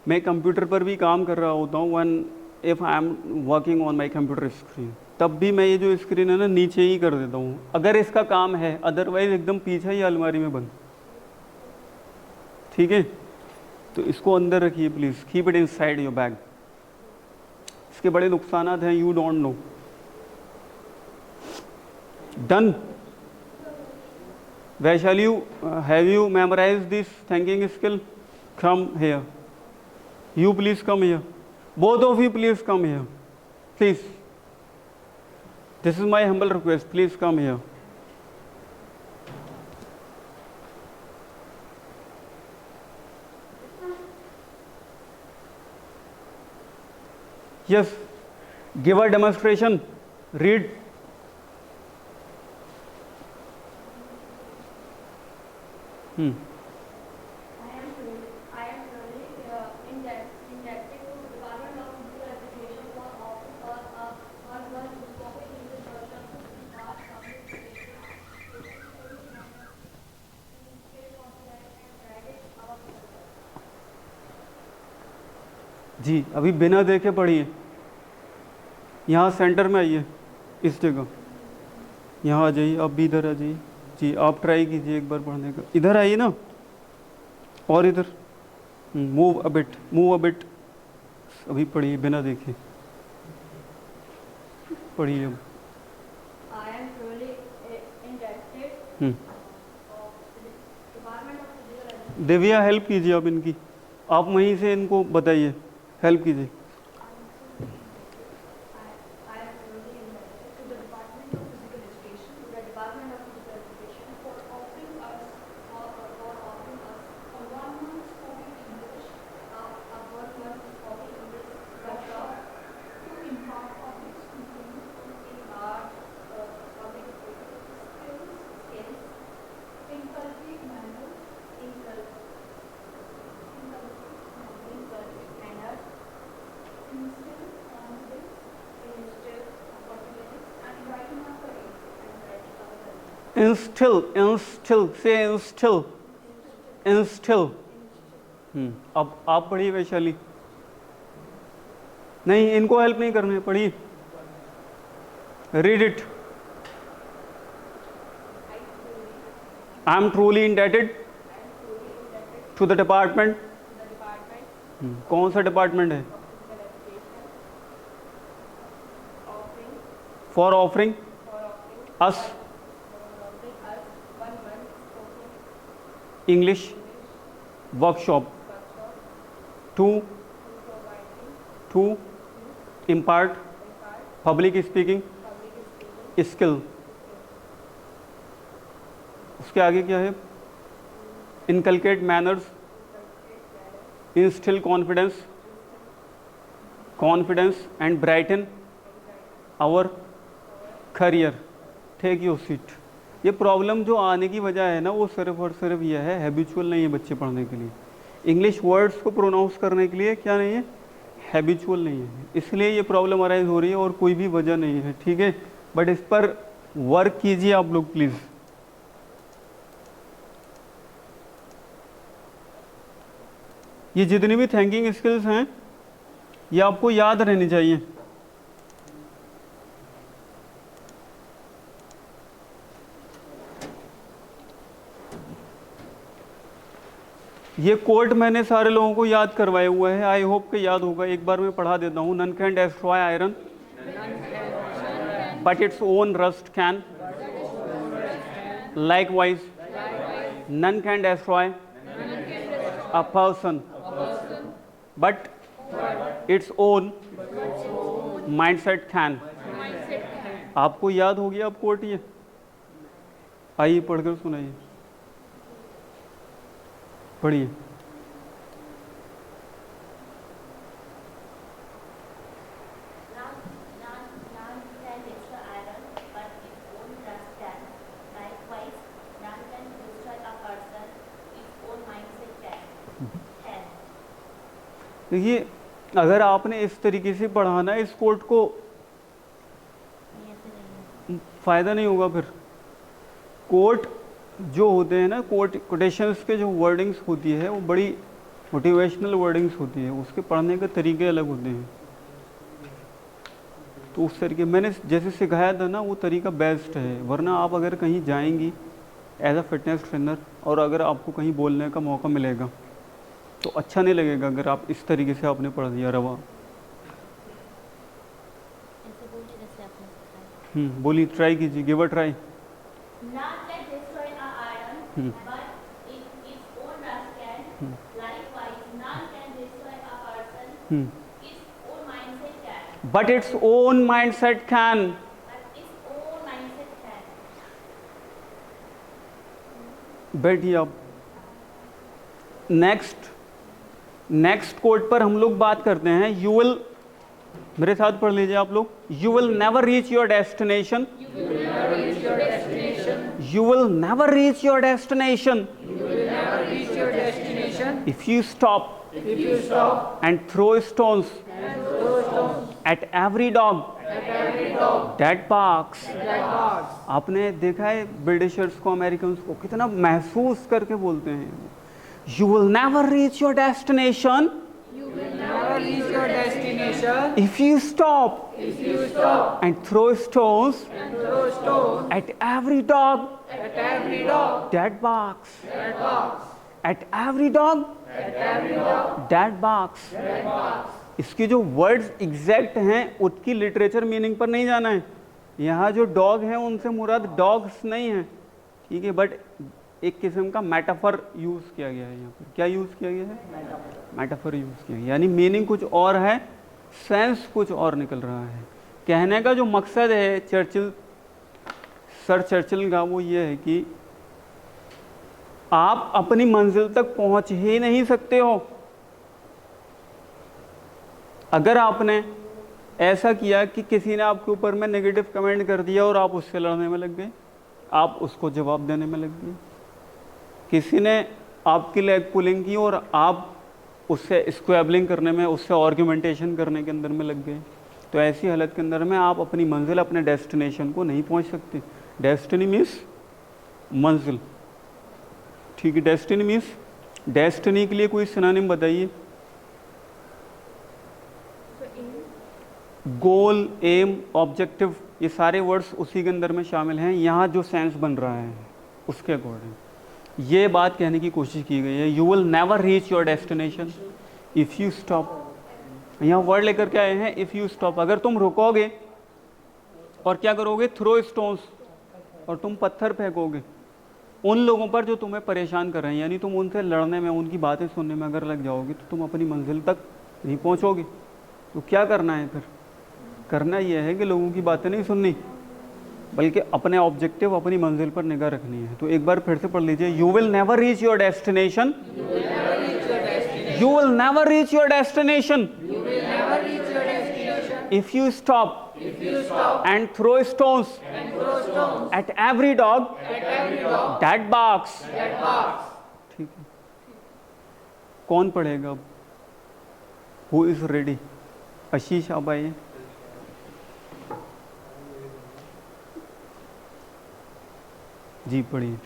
मैं कंप्यूटर पर भी काम कर रहा होता हूँ, one if I am working on my computer screen, तब भी मैं ये जो स्क्रीन है ना नीचे ही कर देता हूँ अगर इसका काम है, अदरवाइज एकदम पीछे ही अलमारी में बंद, ठीक है। तो इसको अंदर रखिए please, keep it inside your bag. इसके बड़े नुकसानात हैं, you don't know. Done. Vaishali, have you memorise this thinking skill? Come here, you please come here, both of you please come here, please, this is my humble request, please come here. Yes, give a demonstration, read. I am really indebted to the Department of Physical Education for offering us a one-month spoken English workshop to start communication, जी अभी बिना देखे पढ़िए, यहाँ centre में आइए, इस जगह यहाँ आ जाइए, आप भी इधर आ जाइए जी, आप ट्राई कीजिए एक बार पढ़ने का, इधर आइए ना, और इधर मूव अ बिट, अभी पढ़िए बिना देखे, पढ़िए अब। I am truly indebted to the Department of Physical Education. Divya help कीजिए आप इनकी, आप वहीं से इनको बताइए, हेल्प कीजिए। I am truly indebted to the Department of Physical Education, for offering us a one-month spoken English, workshop to impart public speaking in our public skills, inculcate manners, instil से इंस्टिल। अब आप पढ़िए वैशाली। नहीं, इनको help नहीं करनी है, पढ़िए। Read it. I am truly indebted to the department. कौन सा डिपार्टमेंट है? For offering us English workshop to impart public speaking skill. उसके आगे क्या है? Inculcate manners, instil confidence and brighten our career. Take your seat. ये problem जो आने की वजह है ना, वो सिर्फ और सिर्फ यह है, हैबिचुअल नहीं है बच्चे पढ़ने के लिए। इंग्लिश वर्ड्स को प्रोनाउंस करने के लिए क्या नहीं है? हैबिचुअल नहीं है। इसलिए ये प्रॉब्लम अराइज हो रही है और कोई भी वजह नहीं है, ठीक है। बट इस पर वर्क कीजिए आप लोग प्लीज़। ये जितनी भी थिंकिंग स्किल्स हैं ये आपको याद रहनी चाहिए। ये कोट मैंने सारे लोगों को याद करवाया हुआ है, आई होप कि याद होगा। एक बार मैं पढ़ा देता हूँ। None can destroy iron but its own rust can, likewise none can destroy a person but its own mindset can. आपको याद हो गया अब कोट ये? आइए पढ़कर सुनाइए, पढ़िए। देखिए, अगर आपने इस तरीके से पढ़ाना इस कोट को, फायदा नहीं होगा। फिर कोट जो होते हैं ना, कोटेशंस के जो वर्डिंग्स होती है वो बड़ी मोटिवेशनल वर्डिंग्स होती है, उसके पढ़ने के तरीके अलग होते हैं। तो उस तरीके मैंने जैसे सिखाया था ना, वो तरीका बेस्ट है। वरना आप अगर कहीं जाएंगी एज अ फिटनेस ट्रेनर और अगर आपको कहीं बोलने का मौका मिलेगा तो अच्छा नहीं लगेगा अगर आप इस तरीके से आपने पढ़ दिया रवा। बोलिए, ट्राई कीजिए, give a try. But its own mindset can. बैठिए आप। नेक्स्ट कोट पर हम लोग बात करते हैं। यू विल, मेरे साथ पढ़ लीजिए आप लोग। You will never reach your destination. You will never reach your destination. If you stop and throw stones at every dog that barks. आपने देखा है ब्रिटिशर्स को, अमेरिकन्स को कितना महसूस करके बोलते हैं। You will never reach your destination. If you stop and throw stones at every dog that barks. At every dog that barks. इसकी जो वर्ड्स एग्जैक्ट हैं उसकी लिटरेचर मीनिंग पर नहीं जाना है। यहाँ जो डॉग हैं उनसे मुराद डॉग्स नहीं है, ठीक है, बट एक किस्म का मेटाफर यूज़ किया गया है। यहाँ पर क्या यूज़ किया गया है? मेटाफर यूज़ किया गया, यानी मीनिंग कुछ और है, सेंस कुछ और निकल रहा है। कहने का जो मकसद है सर चर्चिल का, वो ये है कि आप अपनी मंजिल तक पहुंच ही नहीं सकते हो अगर आपने ऐसा किया कि किसी ने आपके ऊपर में नेगेटिव कमेंट कर दिया और आप उससे लड़ने में लग गए, आप उसको जवाब देने में लग गए। किसी ने आपकी लेग पुलिंग की और आप उससे स्क्वेबलिंग करने में, उससे आर्गुमेंटेशन करने के अंदर में लग गए, तो ऐसी हालत के अंदर में आप अपनी मंजिल, अपने डेस्टिनेशन को नहीं पहुंच सकते। डेस्टिनी मीन्स मंजिल। ठीक है, डेस्टिनी मीन्स, डेस्टिनी के लिए कोई सिनोनिम बताइए। गोल, एम, ऑब्जेक्टिव, ये सारे वर्ड्स उसी के अंदर में शामिल हैं। यहाँ जो सेंस बन रहा है उसके अकॉर्डिंग ये बात कहने की कोशिश की गई है। You will never reach your destination if you stop. यहाँ वर्ड लेकर के आए हैं इफ़ यू स्टॉप। अगर तुम रुकोगे और क्या करोगे, थ्रो स्टोन्स, और तुम पत्थर फेंकोगे उन लोगों पर जो तुम्हें परेशान कर रहे हैं, यानी तुम उनसे लड़ने में, उनकी बातें सुनने में अगर लग जाओगे तो तुम अपनी मंजिल तक नहीं पहुँचोगे। तो क्या करना है फिर? करना यह है कि लोगों की बातें नहीं सुननी, बल्कि अपने ऑब्जेक्टिव, अपनी मंजिल पर निगाह रखनी है। तो एक बार फिर से पढ़ लीजिए, you will never reach your destination, you will never reach your destination if you stop and throw stones at every dog that barks। ठीक है, कौन पढ़ेगा अब? Who is ready? आशीष आप आइए। जी पढ़िए,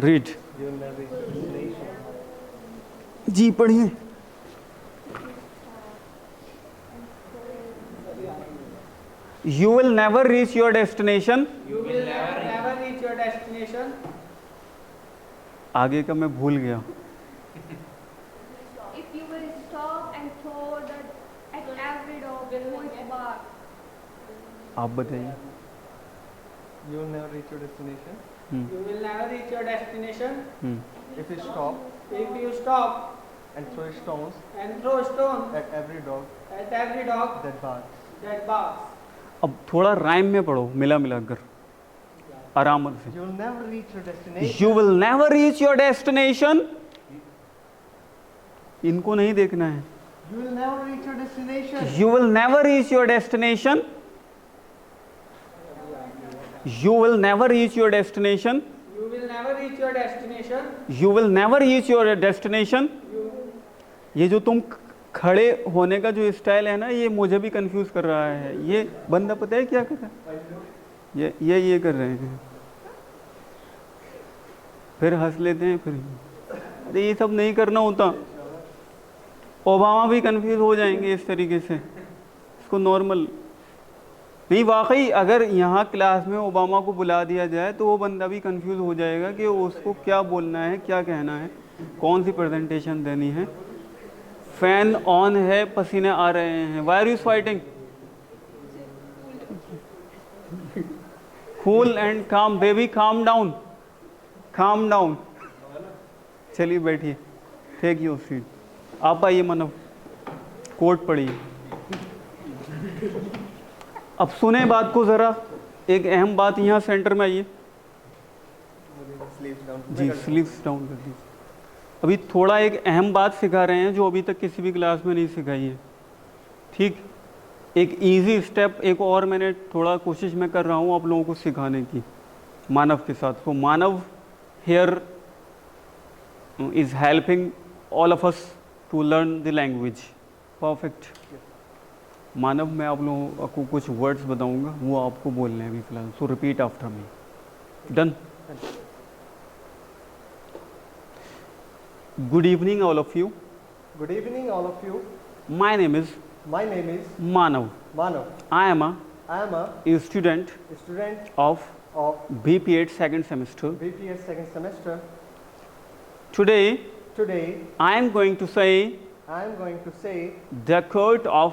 रीड जी पढ़िए। You will never reach your destination। You will never reach your destination। आगे का मैं भूल गया। If you will stop and throw at every dog who is bark। आप बताइए। You will never reach your destination। Hmm, You will never reach your destination hmm, if you stop and throw stones at every dog that barks। अब थोड़ा rhyme में पढ़ो, मिला मिला कर, आराम से। You will never reach your destination। You will never reach your destination। इनको नहीं देखना है। You will never reach your destination। You will never reach your destination। You will never reach your destination। You will never reach your destination। You will never reach your destination। ये जो तुम खड़े होने का जो स्टाइल है ना, ये मुझे भी कंफ्यूज कर रहा है। ये बंदा पता है क्या कर रहा है? ये कर रहे हैं, फिर हंस लेते हैं, फिर अरे ये सब नहीं करना होता। ओबामा भी कंफ्यूज हो जाएंगे इस तरीके से, इसको नॉर्मल नहीं। वाकई अगर यहाँ क्लास में ओबामा को बुला दिया जाए तो वो बंदा भी कंफ्यूज हो जाएगा कि उसको क्या बोलना है, क्या कहना है, कौन सी प्रेजेंटेशन देनी है। फैन ऑन है, पसीने आ रहे हैं। Why are you fighting? Cool and calm baby, calm down, calm down. चलिए बैठिए, टेक योर सीट। आप आइए मनव, कोट पढ़िए। अब सुने बात को ज़रा, एक अहम बात यहाँ सेंटर में आइए जी, स्लीव्स डाउन कर दीजिए। अभी थोड़ा एक अहम बात सिखा रहे हैं जो अभी तक किसी भी क्लास में नहीं सिखाई है। ठीक, एक इजी स्टेप एक और मैंने थोड़ा कोशिश मैं कर रहा हूँ आप लोगों को सिखाने की मानव के साथ। तो Manav here is helping all of us to learn the language. Perfect. Manav, मैं आप लोगों को कुछ वर्ड्स बताऊंगा, वो आपको बोलने हैं अभी फिलहाल। सो repeat after me. Done? Good evening all of you। Good evening all of you। My name is Manav। I am a student of BP8 second semester। Today I am going to say the quote of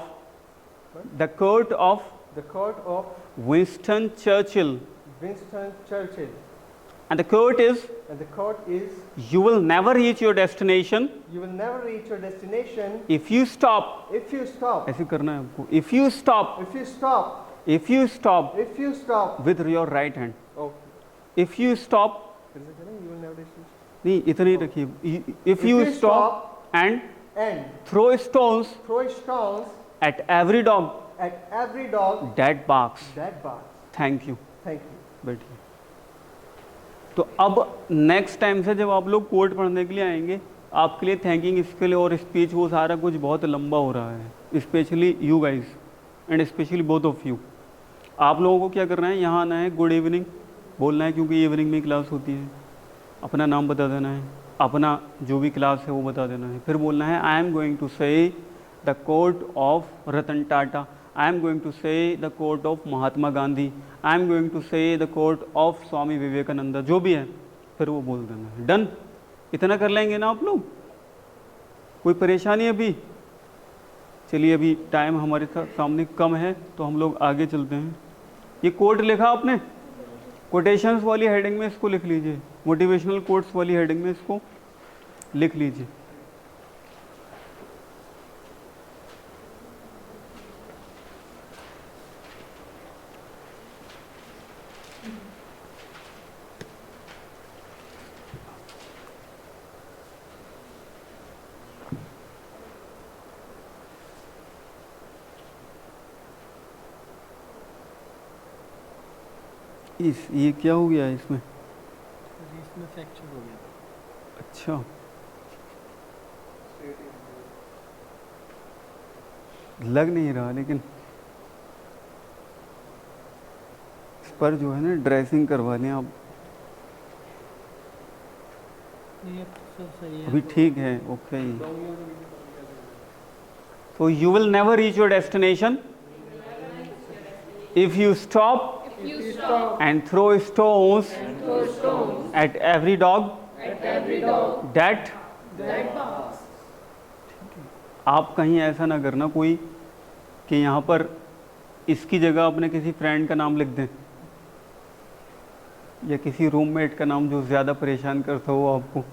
Winston Churchill। And the quote is, you will never reach your destination if you stop। ऐसे करना है आपको। If you stop with your right hand। If you stop, नहीं इतना ही रखिए। If you stop and throw stones at every dog that barks। Thank you। बैठिए। तो अब नेक्स्ट टाइम से जब आप लोग कोड पढ़ने के लिए आएंगे, आपके लिए थैंकिंग स्किल और स्पीच वो सारा कुछ बहुत लंबा हो रहा है, specially you guys and specially both of you. आप लोगों को क्या करना है, यहाँ आना है, गुड इवनिंग बोलना है क्योंकि इवनिंग में क्लास होती है। अपना नाम बता देना है, अपना जो भी क्लास है वो बता देना है। फिर बोलना है I am going to say the quote of Ratan Tata, I am going to say the quote of Mahatma Gandhi, I am going to say the quote of Swami Vivekananda, जो भी है फिर वो बोल देना है। डन, इतना कर लेंगे ना आप लोग? कोई परेशानी अभी? चलिए अभी टाइम हमारे सामने कम है तो हम लोग आगे चलते हैं। ये कोट लिखा आपने? कोटेशंस वाली हेडिंग में इसको लिख लीजिए, मोटिवेशनल कोट्स वाली हेडिंग में इसको लिख लीजिए। ये क्या हो गया है इसमें? इसमें फ्रैक्चर हो गया। अच्छा, लग नहीं रहा, लेकिन इस पर जो है ना ड्रेसिंग करवा लें आप। ये सब सही है। अभी ठीक है, okay. So you will never reach your destination if you stop and throw stones at every dog that आप कहीं ऐसा ना करना कोई कि यहाँ पर इसकी जगह अपने किसी फ्रेंड का नाम लिख दें या किसी रूममेट का नाम जो ज़्यादा परेशान करता हो आपको।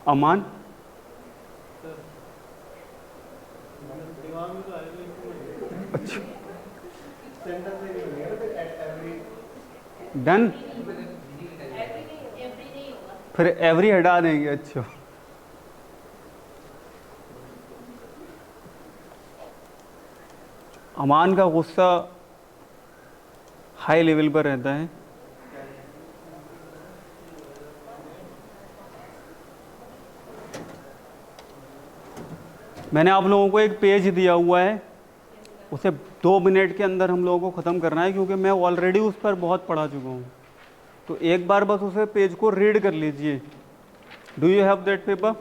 अमान, अच्छा, डन। फिर एवरी हटा देंगे। अच्छा, अमान का गुस्सा हाई लेवल पर रहता है। मैंने आप लोगों को एक पेज दिया हुआ है, उसे 2 मिनट के अंदर हम लोगों को ख़त्म करना है क्योंकि मैं ऑलरेडी उस पर बहुत पढ़ा चुका हूँ। तो एक बार बस उसे पेज को रीड कर लीजिए। Do you have that paper?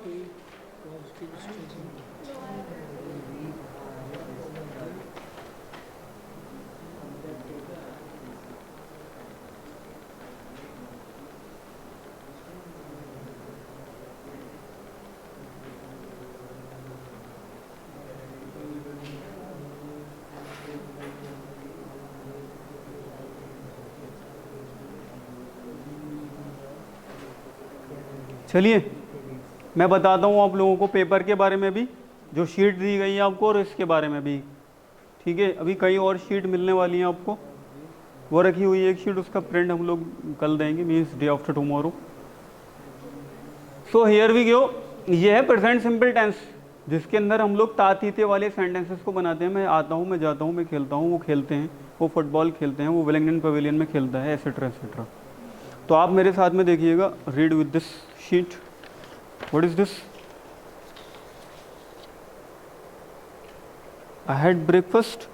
चलिए मैं बताता हूँ आप लोगों को पेपर के बारे में भी, जो शीट दी गई है आपको, और इसके बारे में भी। ठीक है, अभी कई और शीट मिलने वाली हैं आपको। वो रखी हुई है एक शीट, उसका प्रिंट हम लोग कल देंगे, means day after tomorrow. So here we go. ये है प्रेजेंट सिंपल टेंस, जिसके अंदर हम लोग तातीते वाले सेंटेंसेस को बनाते हैं। मैं आता हूँ, मैं जाता हूँ, मैं खेलता हूँ, वो खेलते हैं, वो फुटबॉल खेलते हैं, वो वेलिंगटन पवेलियन में खेलता है, एसेट्रा एसेट्रा। तो आप मेरे साथ में देखिएगा, read with this sheet. What is this? I had breakfast.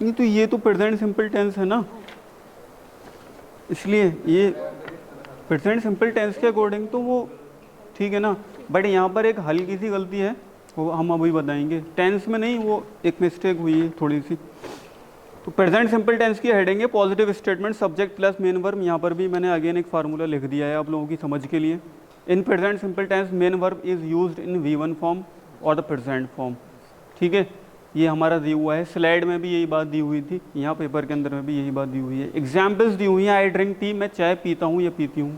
नहीं तो ये तो प्रेजेंट सिंपल टेंस है ना, इसलिए ये प्रेजेंट सिंपल टेंस के अकॉर्डिंग तो वो ठीक है ना। बट यहाँ पर एक हल्की सी गलती है, वो हम अभी बताएंगे। टेंस में नहीं, वो एक मिस्टेक हुई है थोड़ी सी। तो प्रेजेंट सिंपल टेंस की हेडिंग है positive statement, subject plus main verb. यहाँ पर भी मैंने अगेन एक फार्मूला लिख दिया है आप लोगों की समझ के लिए। In present simple tense main verb is used in V1 form और द प्रेजेंट फॉर्म। ठीक है, ये हमारा दिया हुआ है। स्लाइड में भी यही बात दी हुई थी, यहाँ पेपर के अंदर में भी यही बात दी हुई है। एग्जाम्पल्स दी हुई हैं, आई ड्रिंक टी, मैं चाय पीता हूँ या पीती हूँ।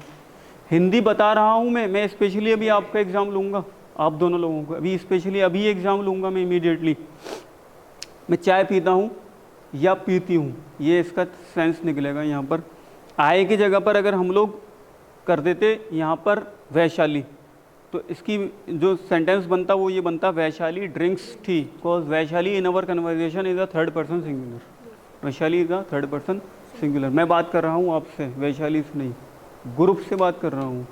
हिंदी बता रहा हूँ मैं स्पेशली अभी आपका एग्ज़ाम लूँगा, आप दोनों लोगों को अभी स्पेशली अभी एग्ज़ाम लूँगा मैं इमीडिएटली। मैं चाय पीता हूँ या पीती हूँ, ये इसका सेंस निकलेगा। यहाँ पर आय की जगह पर अगर हम लोग कर देते यहाँ पर वैशाली, तो इसकी जो सेंटेंस बनता वो ये बनता, Vaishali drinks T, because Vaishali in our conversation is a third person singular. Vaishali is a third person singular. मैं बात कर रहा हूँ आपसे, वैशाली से नहीं, ग्रुप से बात कर रहा हूँ।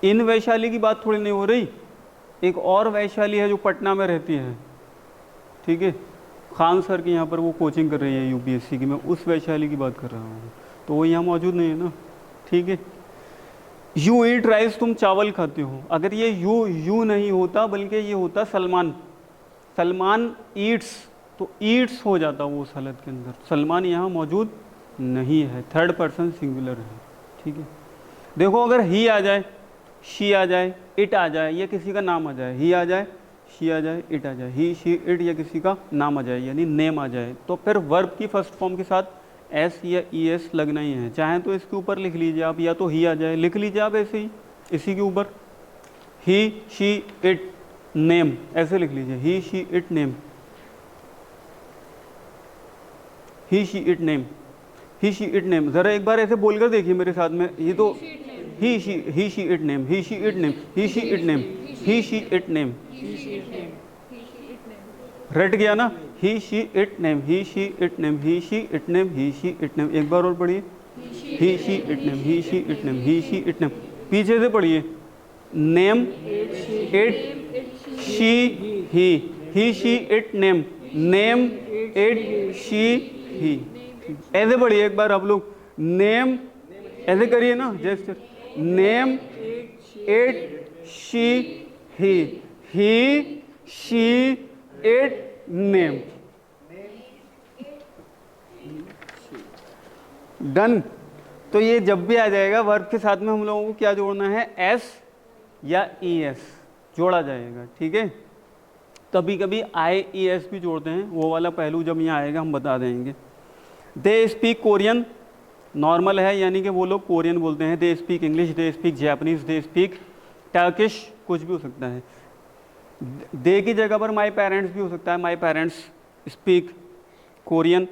इन वैशाली की बात थोड़ी नहीं हो रही, एक और वैशाली है जो पटना में रहती है। ठीक है, खान सर की यहाँ पर वो कोचिंग कर रही है यूपीएससी की, मैं उस वैशाली की बात कर रहा हूँ, तो वो यहाँ मौजूद नहीं है ना, ठीक है। यू ईट राइस, तुम चावल खाते हो, अगर ये यू नहीं होता बल्कि ये होता सलमान, सलमान ईट्स, तो ईट्स हो जाता वो उस हालत के अंदर, सलमान यहाँ मौजूद नहीं है, थर्ड पर्सन सिंगुलर है, ठीक है। देखो अगर ही आ जाए, शी आ जाए, इट आ जाए, या किसी का नाम आ जाए, ही आ जाए, शी आ जाए, इट आ जाए, ही शी इट, या किसी का नाम आ जाए यानी नेम आ जाए, तो फिर वर्ब की फर्स्ट फॉर्म के साथ एस या ई एस लगना ही है। चाहे तो इसके ऊपर लिख लीजिए आप, या तो ही आ जाए, लिख लीजिए आप ऐसे ही इसी के ऊपर, ही शी इट नेम, ऐसे लिख लीजिए, he she it name, he she it name, he she it name. ज़रा एक बार ऐसे बोलकर देखिए मेरे साथ में, ये तो he she it name, he she it name, he she it name, he she it name, रट गया ना, he she it name, he she it name, he she it name, he she it name. एक बार और पढ़िए, he she it name, he she it name, he she it name. पीछे से पढ़िए, name it she he she it name, name it she he. ऐसे पढ़िए एक बार आप लोग, नेम, ऐसे करिए ना gesture, name it she he she it name, done. तो ये जब भी आ जाएगा वर्ब के साथ में हम लोगों को क्या जोड़ना है, एस या ई एस जोड़ा जाएगा, ठीक है। कभी कभी आई ई एस भी जोड़ते हैं, वो वाला पहलू जब यहाँ आएगा हम बता देंगे। दे स्पीक कोरियन, नॉर्मल है यानी कि वो लोग कोरियन बोलते हैं। They speak English, they speak Japanese, they speak Turkish, कुछ भी हो सकता है। दे की जगह पर माई पेरेंट्स भी हो सकता है, my parents speak Korean,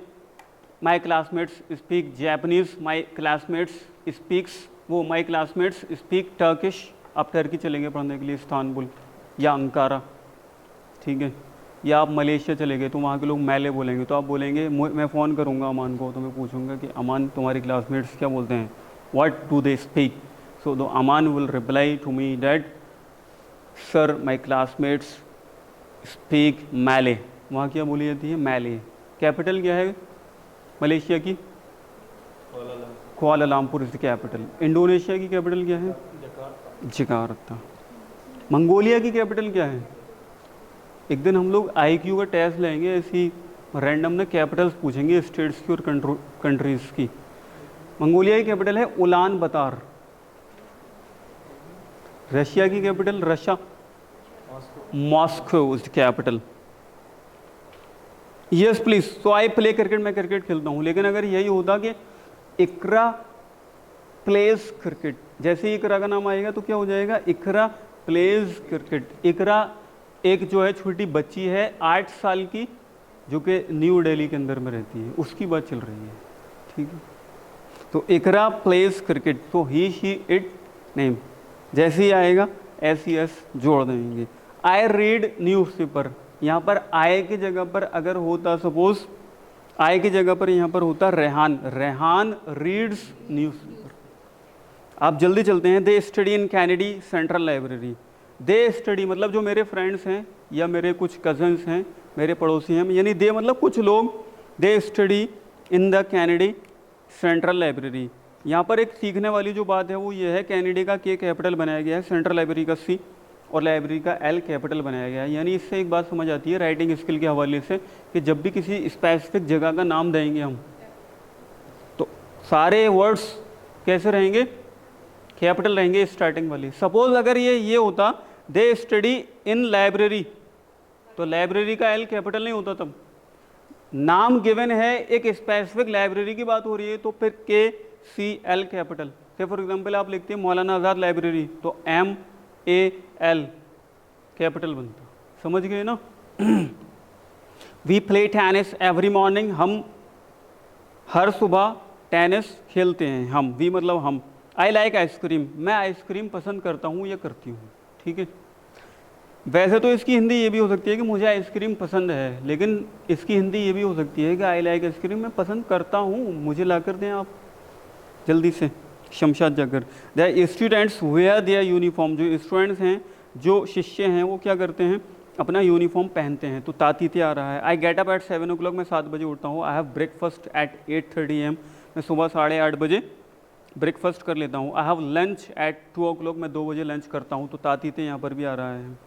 my classmates speak Japanese, my classmates speaks, वो माई क्लासमेट्स स्पीक टर्किश। आप टर्की चलेंगे पढ़ने के लिए, इस्तांबुल या अंकारा, ठीक है। या आप मलेशिया चले गए तो वहाँ के लोग मैले बोलेंगे, तो आप बोलेंगे, मैं फ़ोन करूँगा अमान को, तो मैं पूछूंगा कि अमान तुम्हारी क्लासमेट्स क्या बोलते हैं, what do they speak. So the Aman will reply to me that sir my classmates speak Malay. वहाँ क्या बोली जाती है, मैले। कैपिटल क्या है मलेशिया की, Kuala Lumpur is the capital. Indonesia की कैपिटल क्या है, जकार्ता। मंगोलिया की कैपिटल क्या है। एक दिन हम लोग IQ का टेस्ट लेंगे, ऐसी रैंडम ना कैपिटल्स पूछेंगे स्टेट्स की और कंट्रीज़ की। मंगोलिया की कैपिटल है उलान बतार। रशिया की capital, Russia, Moscow is the capital. Yes please. So I play cricket, मैं क्रिकेट खेलता हूँ। लेकिन अगर यही होता कि इकरा प्लेज क्रिकेट, जैसे ही इकरा का नाम आएगा तो क्या हो जाएगा, इकरा प्लेज क्रिकेट। इकरा एक जो है छोटी बच्ची है 8 साल की, जो कि न्यू दिल्ली के अंदर में रहती है, उसकी बात चल रही है, ठीक है। तो इकरा प्लेज क्रिकेट, तो ही शी इट नेम, जैसे ही आएगा SES जोड़ देंगे। आई रीड न्यूज़पेपर, यहाँ पर आई की जगह पर अगर होता, सपोज आई की जगह पर यहाँ पर होता रेहान, रेहान रीड्स न्यूज़पेपर। आप जल्दी चलते हैं। They study in Kennedy central library. They study मतलब जो मेरे फ्रेंड्स हैं या मेरे कुछ कजन्स हैं, मेरे पड़ोसी हैं, यानी दे मतलब कुछ लोग। They study in the Kennedy central library. यहाँ पर एक सीखने वाली जो बात है वो ये है, कैनेडी का K कैपिटल बनाया गया है, सेंट्रल लाइब्रेरी का C और लाइब्रेरी का L कैपिटल बनाया गया है। यानी इससे एक बात समझ आती है राइटिंग स्किल के हवाले से कि जब भी किसी स्पेसिफिक जगह का नाम देंगे हम, तो सारे वर्ड्स कैसे रहेंगे, कैपिटल रहेंगे स्टार्टिंग वाली। सपोज अगर ये होता दे स्टडी इन लाइब्रेरी, तो लाइब्रेरी का L कैपिटल नहीं होता। तब नाम गिवन है, एक स्पेसिफिक लाइब्रेरी की बात हो रही है, तो फिर KCL capital. Say for example आप लिखते हैं मौलाना आज़ाद लाइब्रेरी, तो MAL कैपिटल बनता। समझ गए ना। We play tennis every morning, हम हर सुबह टेनिस खेलते हैं। हम, वी मतलब हम। आई लाइक आइसक्रीम, मैं आइसक्रीम पसंद करता हूँ या करती हूँ, ठीक है। वैसे तो इसकी हिंदी ये भी हो सकती है कि मुझे आइसक्रीम पसंद है, लेकिन इसकी हिंदी ये भी हो सकती है कि आई लाइक आइसक्रीम, मैं पसंद करता हूँ, मुझे ला कर दें आप जल्दी से शमशाद जाकर। The students wear their uniform, जो स्टूडेंट्स हैं, जो शिष्य हैं, वो क्या करते हैं, अपना यूनिफॉर्म पहनते हैं। तो तातीते आ रहा है। I get up at 7 o'clock, मैं 7 बजे उठता हूँ। I have breakfast at 8:30 AM, मैं सुबह 8:30 बजे ब्रेकफास्ट कर लेता हूँ। I have lunch eight 2 o'clock, मैं 2 बजे लंच करता हूँ। तो तातीते यहाँ पर भी आ रहा है।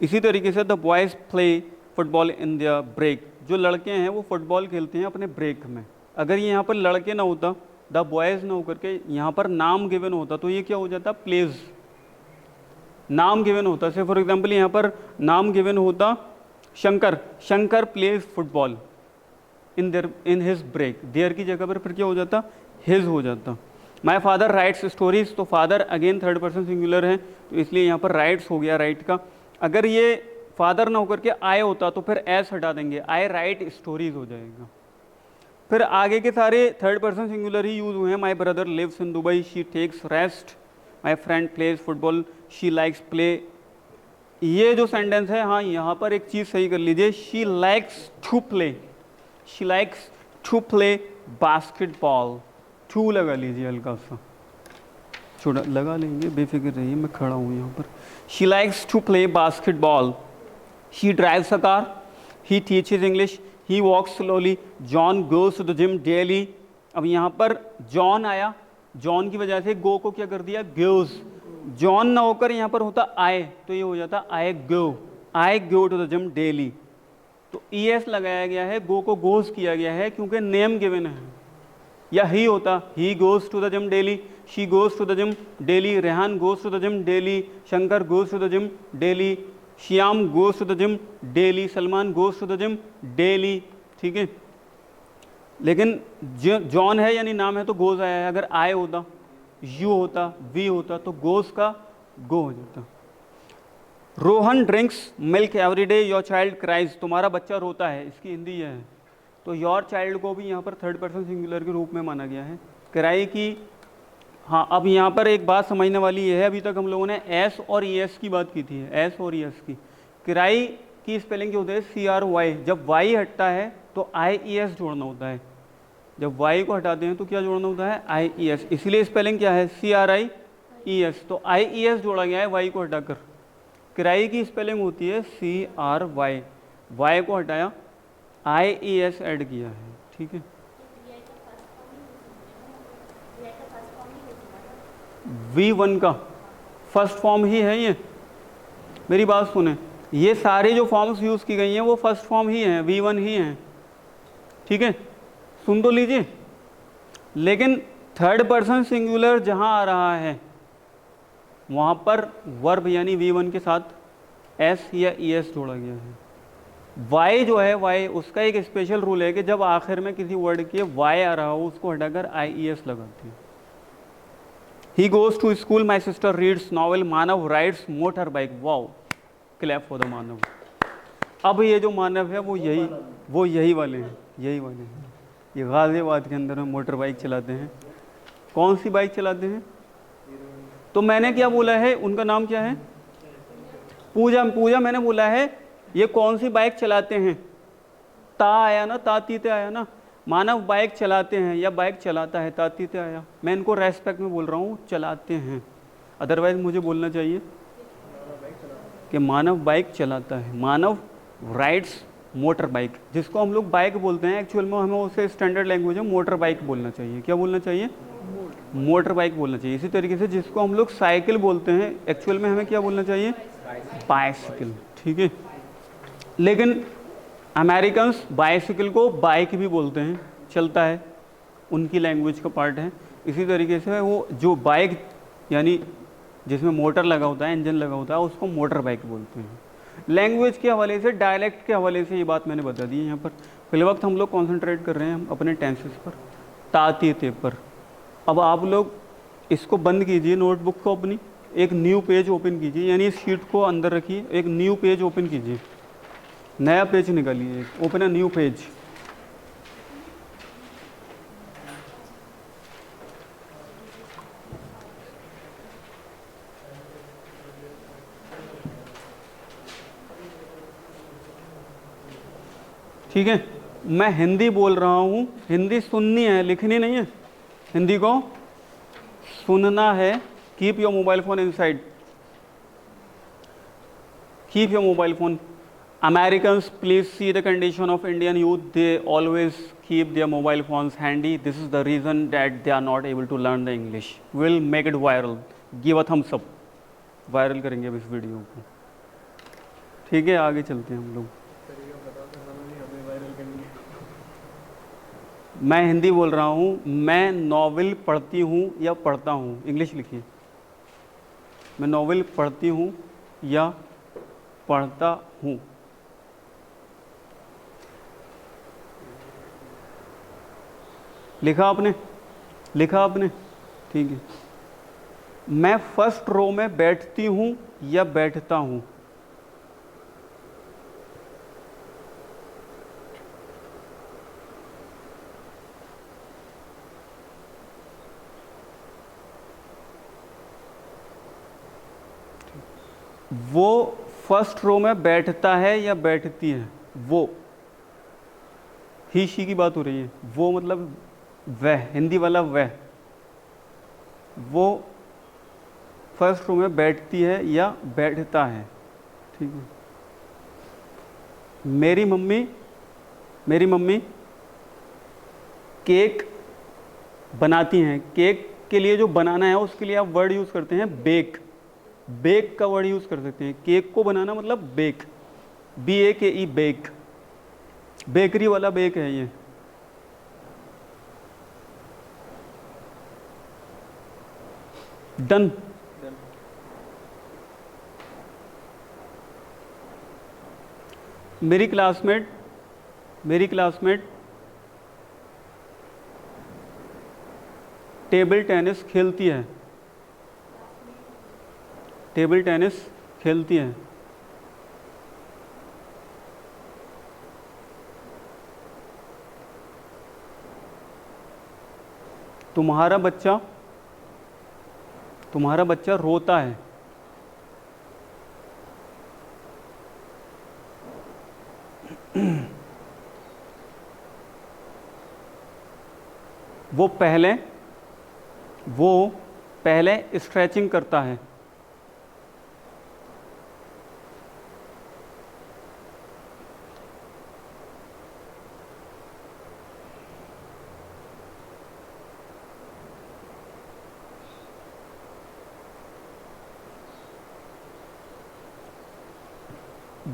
इसी तरीके से the boys play football in the break, जो लड़के हैं वो फुटबॉल खेलते हैं अपने ब्रेक में। अगर ये यहाँ पर लड़के ना होता, द बॉयज़ ना होकर के यहाँ पर नाम गिवन होता, तो ये क्या हो जाता, प्लेज, नाम गिवन होता। से फॉर एग्जांपल यहाँ पर नाम गिवन होता Shankar, Shankar plays football in his break, their की जगह पर फिर क्या हो जाता, हिज हो जाता। माई फादर राइट्स स्टोरीज, तो father again third person singular है, तो इसलिए यहाँ पर राइट्स हो गया राइट का। अगर ये फादर ना होकर के आए होता तो फिर एस हटा देंगे, आई राइट स्टोरीज हो जाएगा। फिर आगे के सारे थर्ड पर्सन सिंगुलर ही यूज हुए हैं। My brother lives in Dubai, she takes rest, my friend plays football, she likes play. ये जो सेंटेंस है, हाँ यहाँ पर एक चीज़ सही कर लीजिए, she likes to play, she likes to play basketball. To लगा लीजिए हल्का सा, छोटा लगा लेंगे, बेफिक्र रहिए, मैं खड़ा हूँ यहाँ पर। She likes to play basketball, she drives a car, he teaches English, he walks slowly, John goes to the gym daily. अब यहाँ पर जॉन आया, जॉन की वजह से गो को क्या कर दिया, गोज। जॉन ना होकर यहाँ पर होता आए, तो ये हो जाता I go to the gym daily. तो ES लगाया गया है, गो को गोज किया गया है क्योंकि नेम गिवन है। या ही होता, he goes to the gym daily, she goes to the gym daily, Rehan goes to the gym daily, Shankar goes to the gym daily, Shyam goes to the gym daily, Salman goes to the gym daily. ठीक है, लेकिन John है यानी नाम है तो goes आया है। अगर आए होता, यू होता, वी होता, तो गोज का गो हो जाता। Rohan drinks milk every day, your child cries, तुम्हारा बच्चा रोता है, इसकी हिंदी यह है। तो योर चाइल्ड को भी यहाँ पर थर्ड पर्सन सिंगुलर के रूप में माना गया है। क्राई की, हाँ अब यहाँ पर एक बात समझने वाली ये है, अभी तक हम लोगों ने एस और ES की बात की थी, एस और ES की। क्राई की स्पेलिंग क्या होती है, CRY। जब Y हटता है तो IES जोड़ना होता है, जब Y को हटाते हैं तो क्या जोड़ना होता है, IES। इसलिए स्पेलिंग क्या है, CRIES। तो IES जोड़ा गया है Y को हटाकर। क्राई की स्पेलिंग होती है CRY, Y को हटाया, IES ऐड किया है। ठीक है, V1 का फर्स्ट फॉर्म ही है ये। मेरी बात सुने, ये सारे जो फॉर्म्स यूज़ की गई हैं वो फर्स्ट फॉर्म ही हैं, V1 ही हैं। ठीक है, सुन तो लीजिए। लेकिन थर्ड पर्सन सिंगुलर जहाँ आ रहा है वहाँ पर वर्ब यानी V1 के साथ S या ES जोड़ा गया है। Y जो है, Y उसका एक स्पेशल रूल है कि जब आखिर में किसी वर्ड के Y आ रहा हो उसको हटाकर IES लगाते हैं। He goes to school, my sister reads novel, Manav rides motorbike। Wow, clap for the Manav. अब ये जो मानव है वो यही वाले हैं, ये गाजियाबाद के अंदर में मोटर बाइक चलाते हैं। कौन सी बाइक चलाते हैं, तो मैंने क्या बोला है, उनका नाम क्या है, पूजा मैंने बोला है ये कौन सी बाइक चलाते हैं, ता आया ना, तातीते आया ना। मानव बाइक चलाते हैं या बाइक चलाता है, तातीते आया। मैं इनको रेस्पेक्ट में बोल रहा हूँ, चलाते हैं। अदरवाइज मुझे बोलना चाहिए कि मानव बाइक चलाता है। मानव राइड्स मोटर बाइक, जिसको हम लोग बाइक बोलते हैं, एक्चुअल में हमें उसे स्टैंडर्ड लैंग्वेज में मोटर बाइक बोलना चाहिए। क्या बोलना चाहिए, मोटर बाइक बोलना चाहिए। इसी तरीके से जिसको हम लोग साइकिल बोलते हैं, एक्चुअल में हमें क्या बोलना चाहिए, बाइसिकल। ठीक है, लेकिन अमेरिकन्स बाइसिकल को बाइक भी बोलते हैं, चलता है, उनकी लैंग्वेज का पार्ट है। इसी तरीके से वो जो बाइक यानी जिसमें मोटर लगा होता है, इंजन लगा होता है, उसको मोटर बाइक बोलते हैं। लैंग्वेज के हवाले से, डायलेक्ट के हवाले से ये बात मैंने बता दी है। यहाँ पर फिल वक्त हम लोग कॉन्सेंट्रेट कर रहे हैं हम अपने टेंसेस पर, तातीते पर। अब आप लोग इसको बंद कीजिए, नोटबुक को अपनी, एक न्यू पेज ओपन कीजिए, यानी इस शीट को अंदर रखिए, एक न्यू पेज ओपन कीजिए, नया पेज निकालिए, ओपन अ न्यू पेज। ठीक है, मैं हिंदी बोल रहा हूँ, हिंदी सुननी है, लिखनी नहीं है, हिंदी को सुनना है। Keep your mobile phone inside. keep your mobile phone. Americans, please see the condition of Indian youth. They always keep their mobile phones handy. This is the reason that they are not able to learn the English. We'll make it viral. Give a thumbs up. Viral करेंगे अब इस video को. ठीक है, आगे चलते हैं हम लोग. मैं हिंदी बोल रहा हूँ. मैं नॉवेल पढ़ती हूँ या पढ़ता हूँ. इंग्लिश लिखिए. मैं नॉवेल पढ़ती हूँ या पढ़ता हूँ. लिखा आपने? लिखा आपने? ठीक है. मैं फर्स्ट रो में बैठती हूँ या बैठता हूँ. वो फर्स्ट रो में बैठता है या बैठती है. वो ही शी की बात हो रही है. वो मतलब वह, हिंदी वाला वह. वो फर्स्ट रो में बैठती है या बैठता है. ठीक है. मेरी मम्मी केक बनाती हैं. केक के लिए जो बनाना है उसके लिए आप वर्ड यूज़ करते हैं बेक. बेक का वर्ड यूज़ कर सकते हैं. केक को बनाना मतलब बेक. BAKE bake. बेकरी वाला बेक है ये. डन. मेरी क्लासमेट टेबल टेनिस खेलती है. टेबल टेनिस खेलती है. तुम्हारा बच्चा रोता है. वो पहले स्ट्रेचिंग करता है.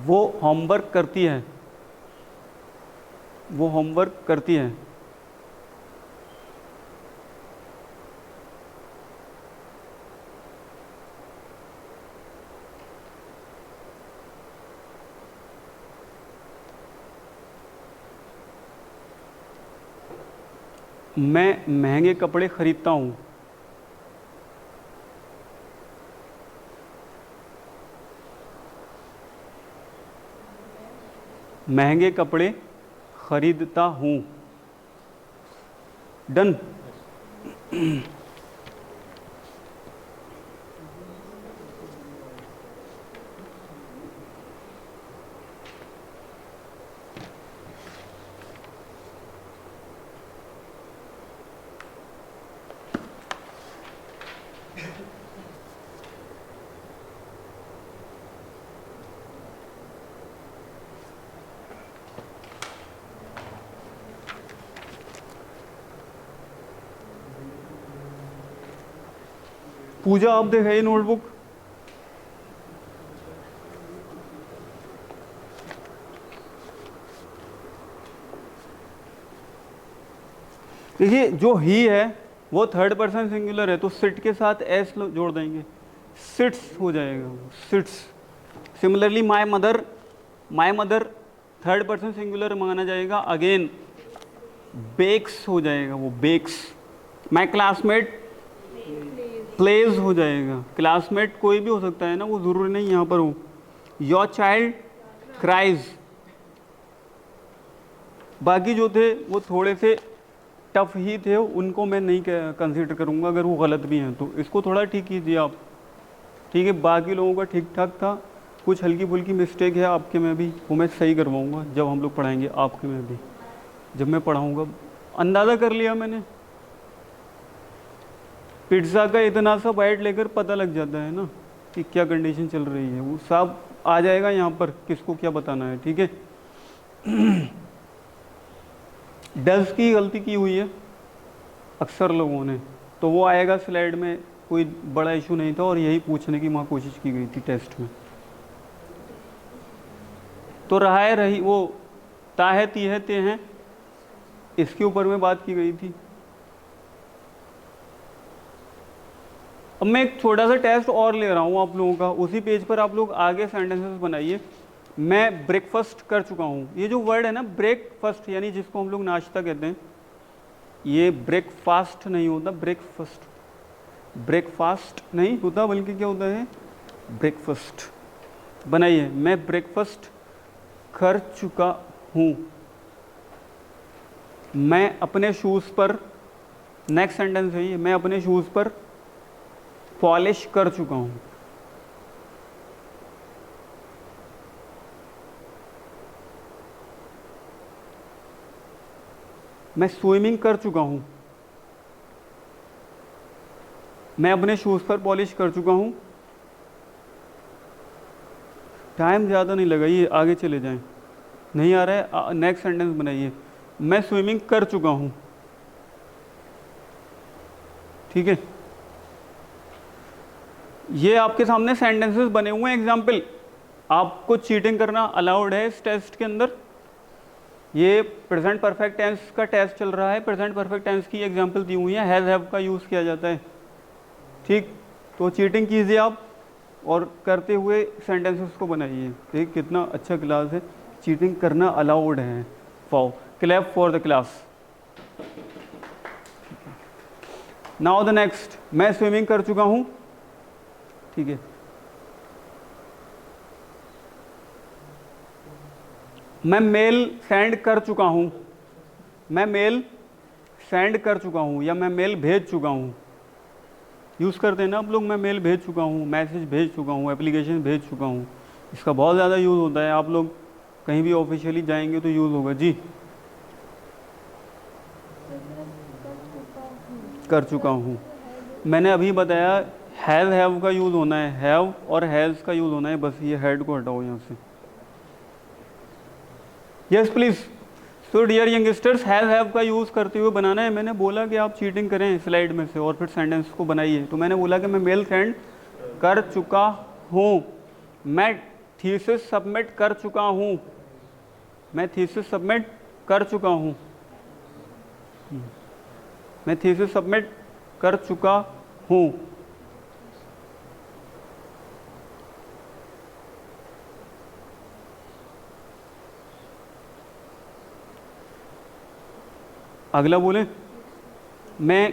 वो होमवर्क करती है. वो होमवर्क करती है. मैं महंगे कपड़े खरीदता हूँ. महंगे कपड़े खरीदता हूँ. डन. पूजा, आप दिखाइए नोटबुक. देखिए जो ही है वो थर्ड पर्सन सिंगुलर है, तो सिट के साथ एस जोड़ देंगे. सिट्स हो जाएगा. Sits. Similarly my mother third person singular माना जाएगा. अगेन बेक्स हो जाएगा, वो बेक्स. माय क्लासमेट प्लेज हो जाएगा. क्लासमेट कोई भी हो सकता है ना, वो ज़रूरी नहीं यहाँ पर हो. Your child cries. बाकी जो थे वो थोड़े से टफ ही थे, उनको मैं नहीं कंसीडर करूँगा अगर वो गलत भी हैं तो. इसको थोड़ा ठीक कीजिए आप. ठीक है, बाकी लोगों का ठीक ठाक था. कुछ हल्की फुल्की मिस्टेक है आपके में भी, वो मैं सही करवाऊँगा जब हम लोग पढ़ाएंगे. आपके में भी जब मैं पढ़ाऊँगा. अंदाज़ा कर लिया मैंने. पिज्ज़ा का इतना सा बाइट लेकर पता लग जाता है ना कि क्या कंडीशन चल रही है. वो सब आ जाएगा यहाँ पर किसको क्या बताना है, ठीक है। डज की गलती की हुई है अक्सर लोगों ने, तो वो आएगा स्लाइड में, कोई बड़ा इशू नहीं था और यही पूछने की वहाँ कोशिश की गई थी टेस्ट में। तो रहा है रही वो ता है ती है ते हैं, इसके ऊपर में बात की गई थी। अब मैं एक छोटा सा टेस्ट और ले रहा हूँ आप लोगों का, उसी पेज पर आप लोग आगे सेंटेंसेस बनाइए। मैं ब्रेकफास्ट कर चुका हूँ, ये जो वर्ड है ना ब्रेकफास्ट, यानी जिसको हम लोग नाश्ता कहते हैं, ये ब्रेकफास्ट नहीं होता, ब्रेकफास्ट, ब्रेकफास्ट नहीं होता बल्कि क्या होता है, ब्रेकफास्ट। बनाइए, मैं ब्रेकफास्ट कर चुका हूँ। मैं अपने शूज़ पर, नेक्स्ट सेंटेंस है ये, मैं अपने शूज़ पर पॉलिश कर चुका हूँ। मैं स्विमिंग कर चुका हूँ। मैं अपने शूज़ पर पॉलिश कर चुका हूँ। टाइम ज़्यादा नहीं लगाइए, आगे चले जाएं। नहीं आ रहा है, नेक्स्ट सेंटेंस बनाइए, मैं स्विमिंग कर चुका हूँ। ठीक है, ये आपके सामने सेंटेंसेस बने हुए हैं एग्जाम्पल। आपको चीटिंग करना अलाउड है इस टेस्ट के अंदर। ये प्रेजेंट परफेक्ट टेंस का टेस्ट चल रहा है, प्रेजेंट परफेक्ट टेंस की एग्जाम्पल दी हुई है, हैज़ हैव का यूज़ किया जाता है। ठीक, तो चीटिंग कीजिए आप और करते हुए सेंटेंसेस को बनाइए। ठीक, कितना अच्छा क्लास है, चीटिंग करना अलाउड है। Wow, clap for the class. Now the next, मैं स्विमिंग कर चुका हूँ। ठीक है, मैं मेल सेंड कर चुका हूँ। मैं मेल सेंड कर चुका हूँ या मैं मेल भेज चुका हूँ। यूज़ करते हैं ना आप लोग, मैं मेल भेज चुका हूँ, मैसेज भेज चुका हूँ, एप्लीकेशन भेज चुका हूँ। इसका बहुत ज़्यादा यूज़ होता है, आप लोग कहीं भी ऑफिशियली जाएंगे तो यूज़ होगा। जी, कर चुका हूँ। मैंने अभी बताया हैज़ हैव का यूज़ होना है, हैव और हैज़ का यूज़ होना है, बस ये हेड को हटाओ यहाँ से। Yes please. So dear youngsters, has have का यूज़ करते हुए बनाना है। मैंने बोला कि आप चीटिंग करें स्लाइड में से और फिर सेंटेंस को बनाइए। तो मैंने बोला कि मैं मेल सेंड कर चुका हूँ, मैं थीसिस सबमिट कर चुका हूँ, मैं थीसिस सबमिट कर चुका हूँ, मैं थीसिस सबमिट कर चुका हूँ। अगला बोले, मैं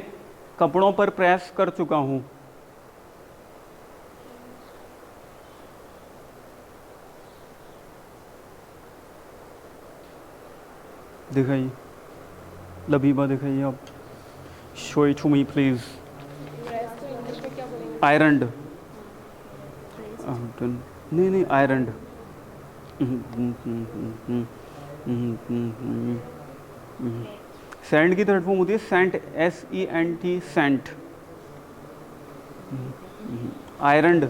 कपड़ों पर प्रेस कर चुका हूँ। दिखाइए, लबीबा दिखाइए आप, show it to me please. Ironed, नहीं आयरन्ड। सेंट की थर्ड फॉर्म होती है sent, SENT, sent. Ironed,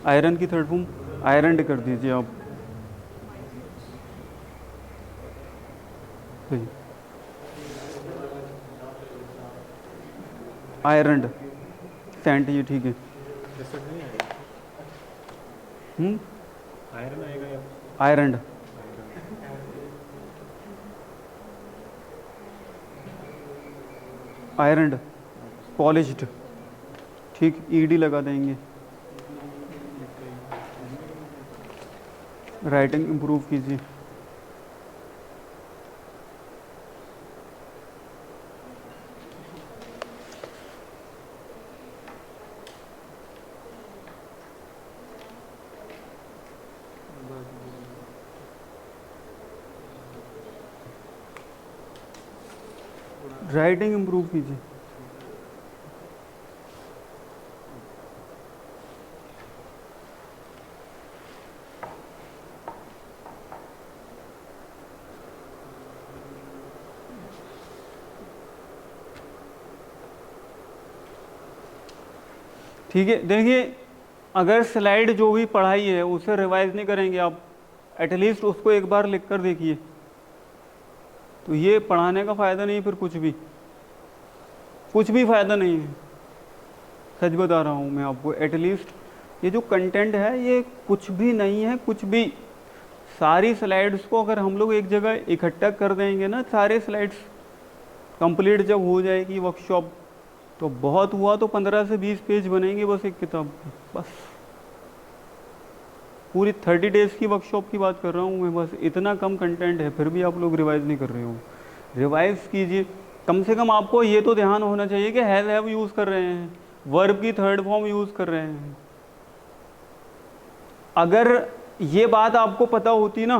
iron की थर्ड फॉर्म आयरन्ड कर दीजिए आप। आयरन्ड, सेंट, ये ठीक है। आयरन आएगा या आयरन्ड, आयरन्ड, पॉलिश्ड। ठीक, ED लगा देंगे। राइटिंग इम्प्रूव कीजिए। राइटिंग इम्प्रूव कीजिए। ठीक है, देखिए अगर स्लाइड जो भी पढ़ाई है उसे रिवाइज नहीं करेंगे आप, एटलीस्ट उसको एक बार लिख कर देखिए, तो ये पढ़ाने का फ़ायदा नहीं है, फिर कुछ भी फ़ायदा नहीं है। सच बता रहा हूँ मैं आपको, एटलीस्ट ये जो कंटेंट है ये कुछ भी नहीं है, कुछ भी। सारी स्लाइड्स को अगर हम लोग एक जगह इकट्ठा कर देंगे ना, सारे स्लाइड्स कंप्लीट जब हो जाएगी वर्कशॉप, तो बहुत हुआ तो 15 से 20 पेज बनेंगे बस एक किताब के, बस। पूरी 30 डेज़ की वर्कशॉप की बात कर रहा हूँ मैं, बस इतना कम कंटेंट है, फिर भी आप लोग रिवाइज नहीं कर रहे हो। रिवाइज कीजिए, कम से कम आपको ये तो ध्यान होना चाहिए कि हैव यूज़ कर रहे हैं, वर्ब की थर्ड फॉर्म यूज़ कर रहे हैं। अगर ये बात आपको पता होती ना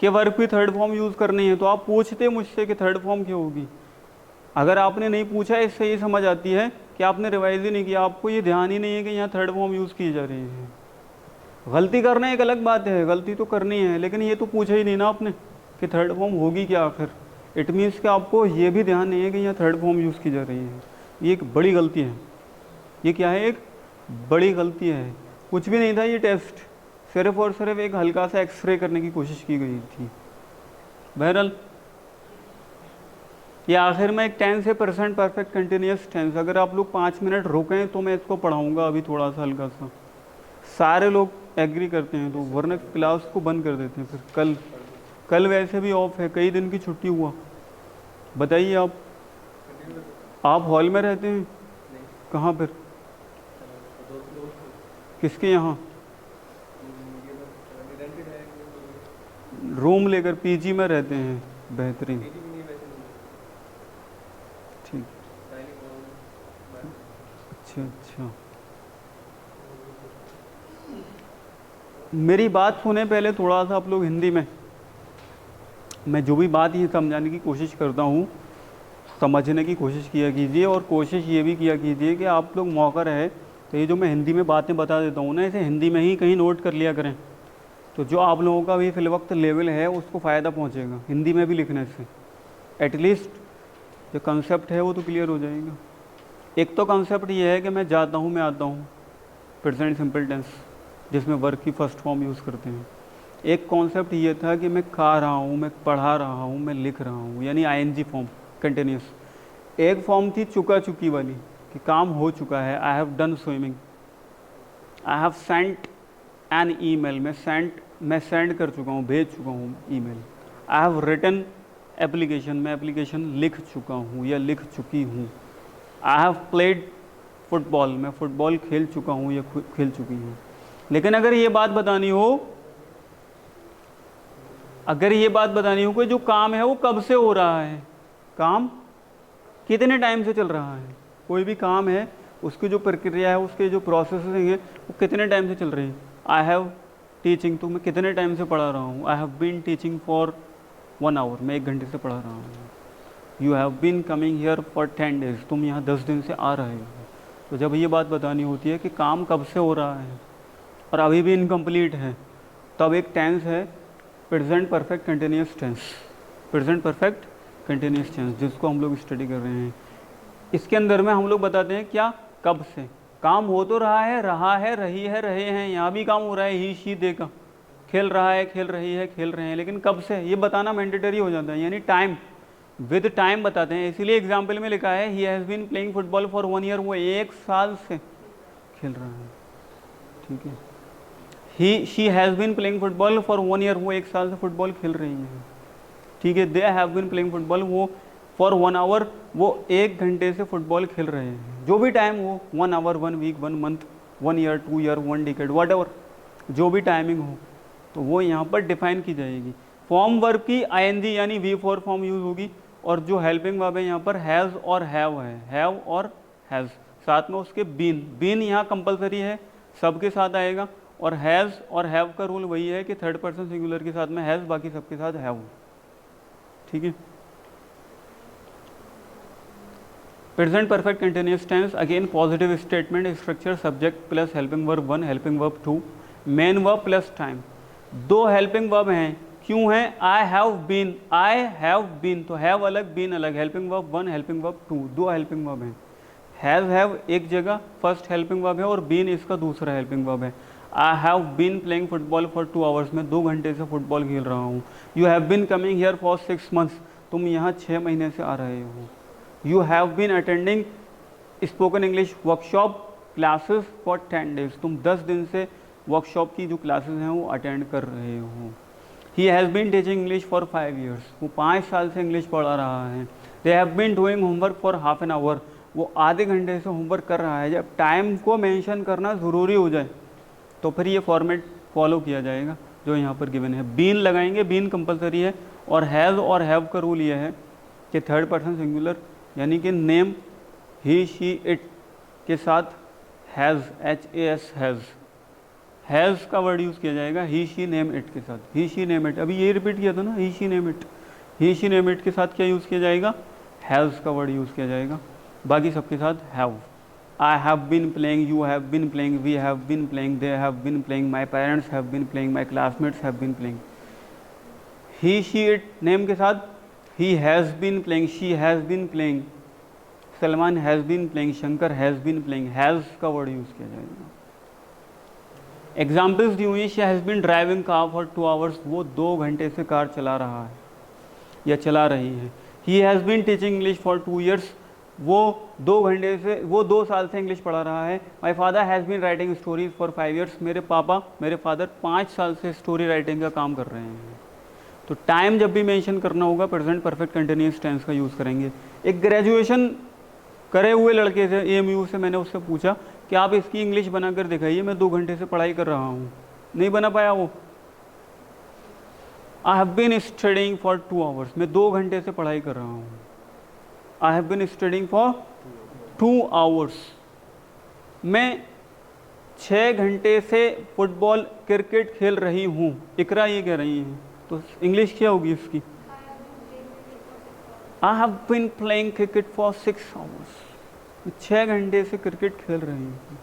कि वर्ब की थर्ड फॉर्म यूज़ करनी है, तो आप पूछते मुझसे कि थर्ड फॉर्म क्या होगी। अगर आपने नहीं पूछा, इससे ये समझ आती है कि आपने रिवाइज ही नहीं किया, आपको ये ध्यान ही नहीं है कि यहाँ थर्ड फॉर्म यूज़ की जा रही है। गलती करना एक अलग बात है, गलती तो करनी है, लेकिन ये तो पूछा ही नहीं ना आपने कि थर्ड फॉर्म होगी क्या आखिर। इट मीन्स कि आपको ये भी ध्यान नहीं है कि यहाँ थर्ड फॉर्म यूज़ की जा रही है। ये एक बड़ी गलती है। ये क्या है? एक बड़ी गलती है। कुछ भी नहीं था ये टेस्ट, सिर्फ और सिर्फ एक हल्का सा एक्सरे करने की कोशिश की गई थी। बहरहाल ये आखिर में एक टेंस है, प्रेजेंट परफेक्ट कंटिन्यूअस टेंस। अगर आप लोग 5 मिनट रुकें तो मैं इसको पढ़ाऊँगा अभी थोड़ा सा हल्का सा। सारे लोग एग्री करते हैं तो, वरना क्लास को बंद कर देते हैं फिर। कल वैसे भी ऑफ है, कई दिन की छुट्टी हुआ। बताइए आप हॉल में रहते हैं? कहाँ पर? किसके यहाँ? रूम लेकर पीजी में रहते हैं? बेहतरीन, ठीक। अच्छा, मेरी बात सुने पहले थोड़ा सा आप लोग हिंदी में। मैं जो भी बात ये समझाने की कोशिश करता हूँ, समझने की कोशिश किया कीजिए, और कोशिश ये भी किया कीजिए कि आप लोग मौका रहे तो ये जो मैं हिंदी में बातें बता देता हूँ ना, इसे हिंदी में ही कहीं नोट कर लिया करें, तो जो आप लोगों का भी फिल वक्त लेवल है उसको फ़ायदा पहुँचेगा हिंदी में भी लिखने से। एटलीस्ट जो कंसेप्ट है वो तो क्लियर हो जाएगा। एक तो कंसेप्ट ये है कि मैं जाता हूँ, मैं आता हूँ, प्रेजेंट सिंपल टेंस, जिसमें वर्ब की फर्स्ट फॉर्म यूज़ करते हैं। एक कॉन्सेप्ट ये था कि मैं खा रहा हूँ, मैं पढ़ा रहा हूँ, मैं लिख रहा हूँ, यानी ING फॉर्म कंटिन्यूस। एक फॉर्म थी चुका चुकी वाली, कि काम हो चुका है, I have done swimming, I have sent an email, मैं सेंड कर चुका हूँ, भेज चुका हूँ email. I have written application, मैं एप्लीकेशन लिख चुका हूँ या लिख चुकी हूँ। आई हैव प्लेड फुटबॉल, मैं फुटबॉल खेल चुका हूँ या खेल चुकी हूँ। लेकिन अगर ये बात बतानी हो, कि जो काम है वो कब से हो रहा है, काम कितने टाइम से चल रहा है, कोई भी काम है उसकी जो प्रक्रिया है, उसके जो प्रोसेसिंग है वो कितने टाइम से चल रही है। आई हैव टीचिंग, तो मैं कितने टाइम से पढ़ा रहा हूँ। I have been teaching for 1 hour, मैं 1 घंटे से पढ़ा रहा हूँ। You have been coming here for 10 days, तुम यहाँ 10 दिन से आ रहे हो। तो जब ये बात बतानी होती है कि काम कब से हो रहा है और अभी भी इनकम्प्लीट है, तब एक टेंस है present perfect continuous tense. Present perfect continuous tense जिसको हम लोग स्टडी कर रहे हैं, इसके अंदर में हम लोग बताते हैं क्या, कब से काम हो तो रहा है, रही है, रहे हैं, यहाँ भी काम हो रहा है, ही शी देखा, खेल रहा है, खेल रही है, खेल रहे हैं, लेकिन कब से ये बताना मैंडेटरी हो जाता है, यानी टाइम, विद टाइम बताते हैं। इसीलिए एग्जाम्पल में लिखा है he has been playing football for 1 year, वो 1 साल से खेल रहा है। ठीक है, she has been playing football for 1 year, वो 1 साल से फुटबॉल खेल रही है। ठीक है, they have been playing football, वो फॉर 1 आवर, वो 1 घंटे से फुटबॉल खेल रहे हैं। जो भी टाइम हो, 1 hour, 1 week, 1 month, 1 year, 2 year, 1 decade, whatever, जो भी टाइमिंग हो, तो वो यहाँ पर डिफाइन की जाएगी। फॉर्म वर्ब की ING यानी V4 फॉर्म यूज़ होगी, और जो हेल्पिंग वर्ब है यहाँ पर हैज़ और हैव है, हैव और हैज़, साथ में उसके बीन यहाँ कंपलसरी है, सबके साथ आएगा। और हैज़ और हैव का रूल वही है कि थर्ड पर्सन सिंगुलर के साथ में हैज़, बाकी सबके साथ हैव। ठीक है, present perfect continuous tense, again positive statement, structure subject plus helping verb 1, helping verb 2, main verb plus time. 2 helping verb हैं, क्यों हैं? आई हैव बीन, तो हैव अलग, बीन अलग, helping verb 1, helping verb 2, 2 helping verb हैं। Has have एक जगह first helping verb है और बीन इसका दूसरा हेल्पिंग वर्ब है। I have been playing football for 2 hours, मैं 2 घंटे से फुटबॉल खेल रहा हूँ। You have been coming here for 6 months, तुम यहाँ 6 महीने से आ रहे हो। You have been attending spoken English workshop classes for 10 days, तुम 10 दिन से वर्कशॉप की जो क्लासेस हैं वो अटेंड कर रहे हो। He has been teaching English for 5 years, वो 5 साल से इंग्लिश पढ़ा रहा है। They have been doing homework for half an hour, वो आधे घंटे से होमवर्क कर रहा है। जब टाइम को मेंशन करना ज़रूरी हो जाए तो फिर ये फॉर्मेट फॉलो किया जाएगा जो यहाँ पर गिवन है। बीन लगाएंगे, बीन कंपलसरी है, और हैज़ और हैव का रूल ये है कि थर्ड पर्सन सिंगुलर यानी कि नेम ही शी इट के साथ हैज़ HAS हैज़ का वर्ड यूज़ किया जाएगा ही शी नेम इट के साथ। ही शी नेम इट, अभी ये रिपीट किया था ना, he she name it. He she name it के साथ क्या यूज़ किया जाएगा? हैज़ का वर्ड यूज़ किया जाएगा। बाकी सबके साथ have. I have been playing, you have been playing, we have been playing, they have been playing, my parents have been playing, my classmates have been playing. He she it name के साथ he has been playing, she has been playing, Salman has been playing, Shankar has been playing, has का word use किया जाएगा। Examples दी हुई, she has been driving car for 2 hours, वो 2 घंटे से कार चला रहा है या चला रही है। He has been teaching English for 2 years, वो 2 साल से इंग्लिश पढ़ा रहा है। My father has been writing stories for 5 years, मेरे फादर 5 साल से स्टोरी राइटिंग का काम कर रहे हैं। तो टाइम जब भी मेंशन करना होगा प्रेजेंट परफेक्ट कंटिन्यूअस टेंस का यूज़ करेंगे। एक ग्रेजुएशन करे हुए लड़के से AMU से मैंने उससे पूछा कि आप इसकी इंग्लिश बनाकर दिखाइए, मैं 2 घंटे से पढ़ाई कर रहा हूँ, नहीं बना पाया वो। I have been studying for 2 hours, मैं 2 घंटे से पढ़ाई कर रहा हूँ। I have been studying for 2 hours, मैं 6 घंटे से फुटबॉल क्रिकेट खेल रही हूँ। इकरा ये कह रही हैं, तो इंग्लिश क्या होगी इसकी? I have been playing cricket for 6 hours, 6 घंटे से क्रिकेट खेल रही हूँ।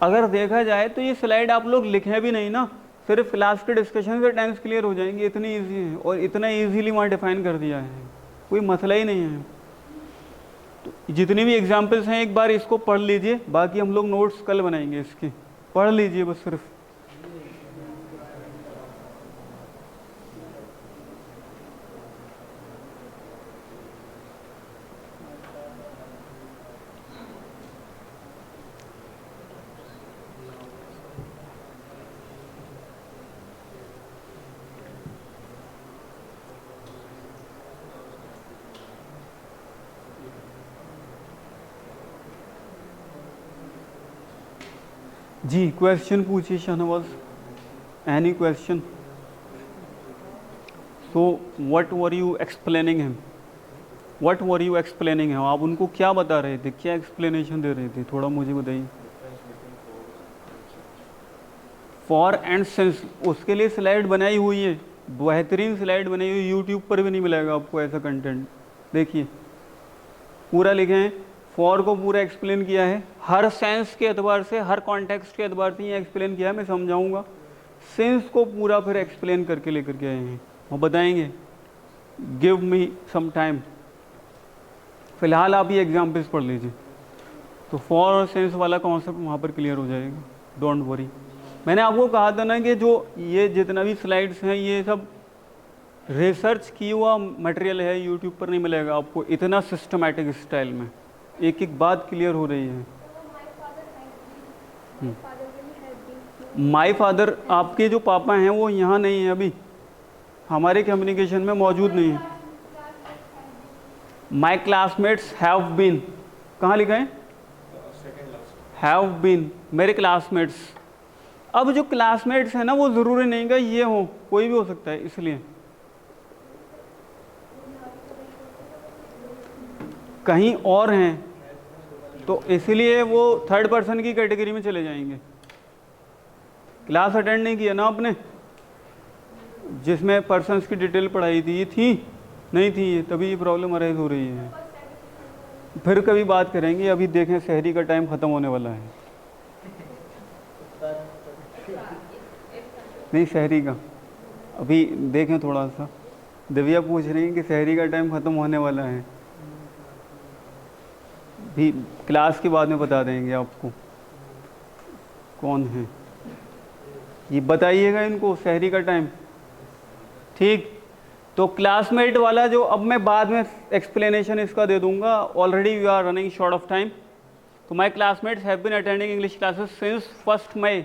अगर देखा जाए तो ये स्लाइड आप लोग लिखें भी नहीं ना, सिर्फ क्लास के डिस्कशन से टेंस क्लियर हो जाएंगे, इतनी ईजी है और इतना ईजीली वहाँ डिफाइन कर दिया है, कोई मसला ही नहीं है। तो जितनी भी एग्जाम्पल्स हैं एक बार इसको पढ़ लीजिए, बाकी हम लोग नोट्स कल बनाएंगे इसके, पढ़ लीजिए बस सिर्फ। जी क्वेश्चन पूछिए Shahnawaz, any question? So what were you explaining him, what were you explaining him, आप उनको क्या बता रहे थे, क्या एक्सप्लेनेशन दे रहे थे, थोड़ा मुझे बताइए। फॉर एंड सिंस, उसके लिए स्लाइड बनाई हुई है, बेहतरीन स्लाइड बनाई हुई, यूट्यूब पर भी नहीं मिलेगा आपको ऐसा कंटेंट। देखिए पूरा लिखे हैं, फॉर को पूरा एक्सप्लेन किया है, हर सेंस के एतबार से, हर कॉन्टेक्स्ट के एतबार से ये एक्सप्लेन किया है, मैं समझाऊंगा। सिंस को पूरा फिर एक्सप्लेन करके लेकर के आए हैं और बताएंगे। गिव मी सम टाइम, फिलहाल आप ये एग्जाम्पल्स पढ़ लीजिए, तो फॉर और सिंस वाला कॉन्सेप्ट वहाँ पर क्लियर हो जाएगा, डोंट वरी। मैंने आपको कहा था ना कि जो ये जितना भी स्लाइड्स हैं ये सब रिसर्च किया हुआ मटेरियल है, यूट्यूब पर नहीं मिलेगा आपको इतना सिस्टमेटिक स्टाइल में, एक एक बात क्लियर हो रही है। माई फादर, आपके जो पापा हैं वो यहाँ नहीं है, अभी हमारे कम्युनिकेशन में मौजूद नहीं है। माई क्लासमेट्स हैव बीन, कहाँ लिखा है? हैव बीन, मेरे क्लासमेट्स। अब जो क्लासमेट्स हैं ना वो ज़रूरी नहीं कि ये हो, कोई भी हो सकता है, इसलिए कहीं और हैं तो इसलिए वो थर्ड पर्सन की कैटेगरी में चले जाएंगे। क्लास अटेंड नहीं किया ना आपने, जिसमें पर्सन्स की डिटेल पढ़ाई थी, ये थी नहीं थी, ये तभी ये प्रॉब्लम अराइज हो रही है। फिर कभी बात करेंगे, अभी देखें शहरी का टाइम ख़त्म होने वाला है। नहीं शहरी का, अभी देखें थोड़ा सा। दिव्या पूछ रही है कि शहरी का टाइम ख़त्म होने वाला है, भी क्लास के बाद में बता देंगे आपको कौन है। ये बताइएगा इनको सहरी का टाइम, ठीक। तो क्लासमेट वाला जो अब मैं बाद में एक्सप्लेनेशन इसका दे दूंगा, already we are running short of time. तो my classmates have been attending English classes since 1 May.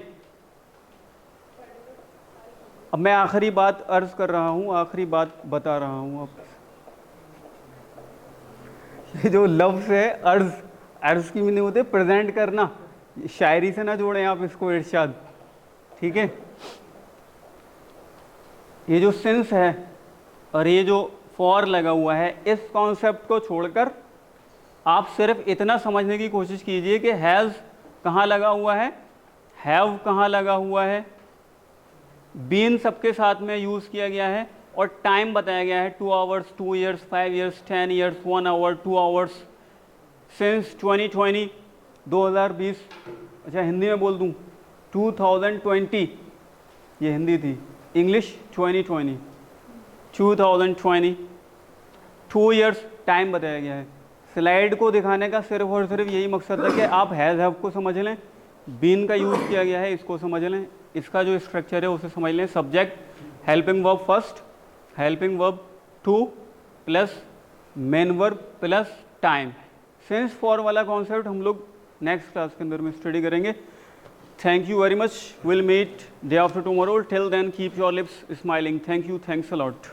अब मैं आखिरी बात अर्ज कर रहा हूँ, आखिरी बात बता रहा हूँ। अब ये जो लफ्ज़ है अर्ज, अर्ज की मीनिंग होते प्रेजेंट करना, शायरी से ना जोड़ें आप इसको इरशाद, ठीक है। ये जो सिंस है और ये जो फॉर लगा हुआ है, इस कॉन्सेप्ट को छोड़कर आप सिर्फ इतना समझने की कोशिश कीजिए कि हैज़ कहाँ लगा हुआ है, हैव कहाँ लगा हुआ है, बीन सबके साथ में यूज़ किया गया है और टाइम बताया गया है 2 hours, 2 years, 5 years, 10 years, 1 hour, 2 hours, since 2020 2020। अच्छा हिंदी में बोल दूँ 2020, ये हिंदी थी, इंग्लिश 2020 2020, 2 ईयर्स टाइम बताया गया है। स्लाइड को दिखाने का सिर्फ और सिर्फ यही मकसद है कि आप हैज़ हैव को समझ लें, बीन का यूज़ किया गया है इसको समझ लें, इसका जो स्ट्रक्चर है उसे समझ लें। Subject, helping verb first, helping verb 2 plus main verb plus time. Since for वाला कॉन्सेप्ट हम लोग नेक्स्ट क्लास के अंदर में स्टडी करेंगे। Thank you very much, will meet day after tomorrow, till then keep your lips smiling. Thank you, thanks a lot.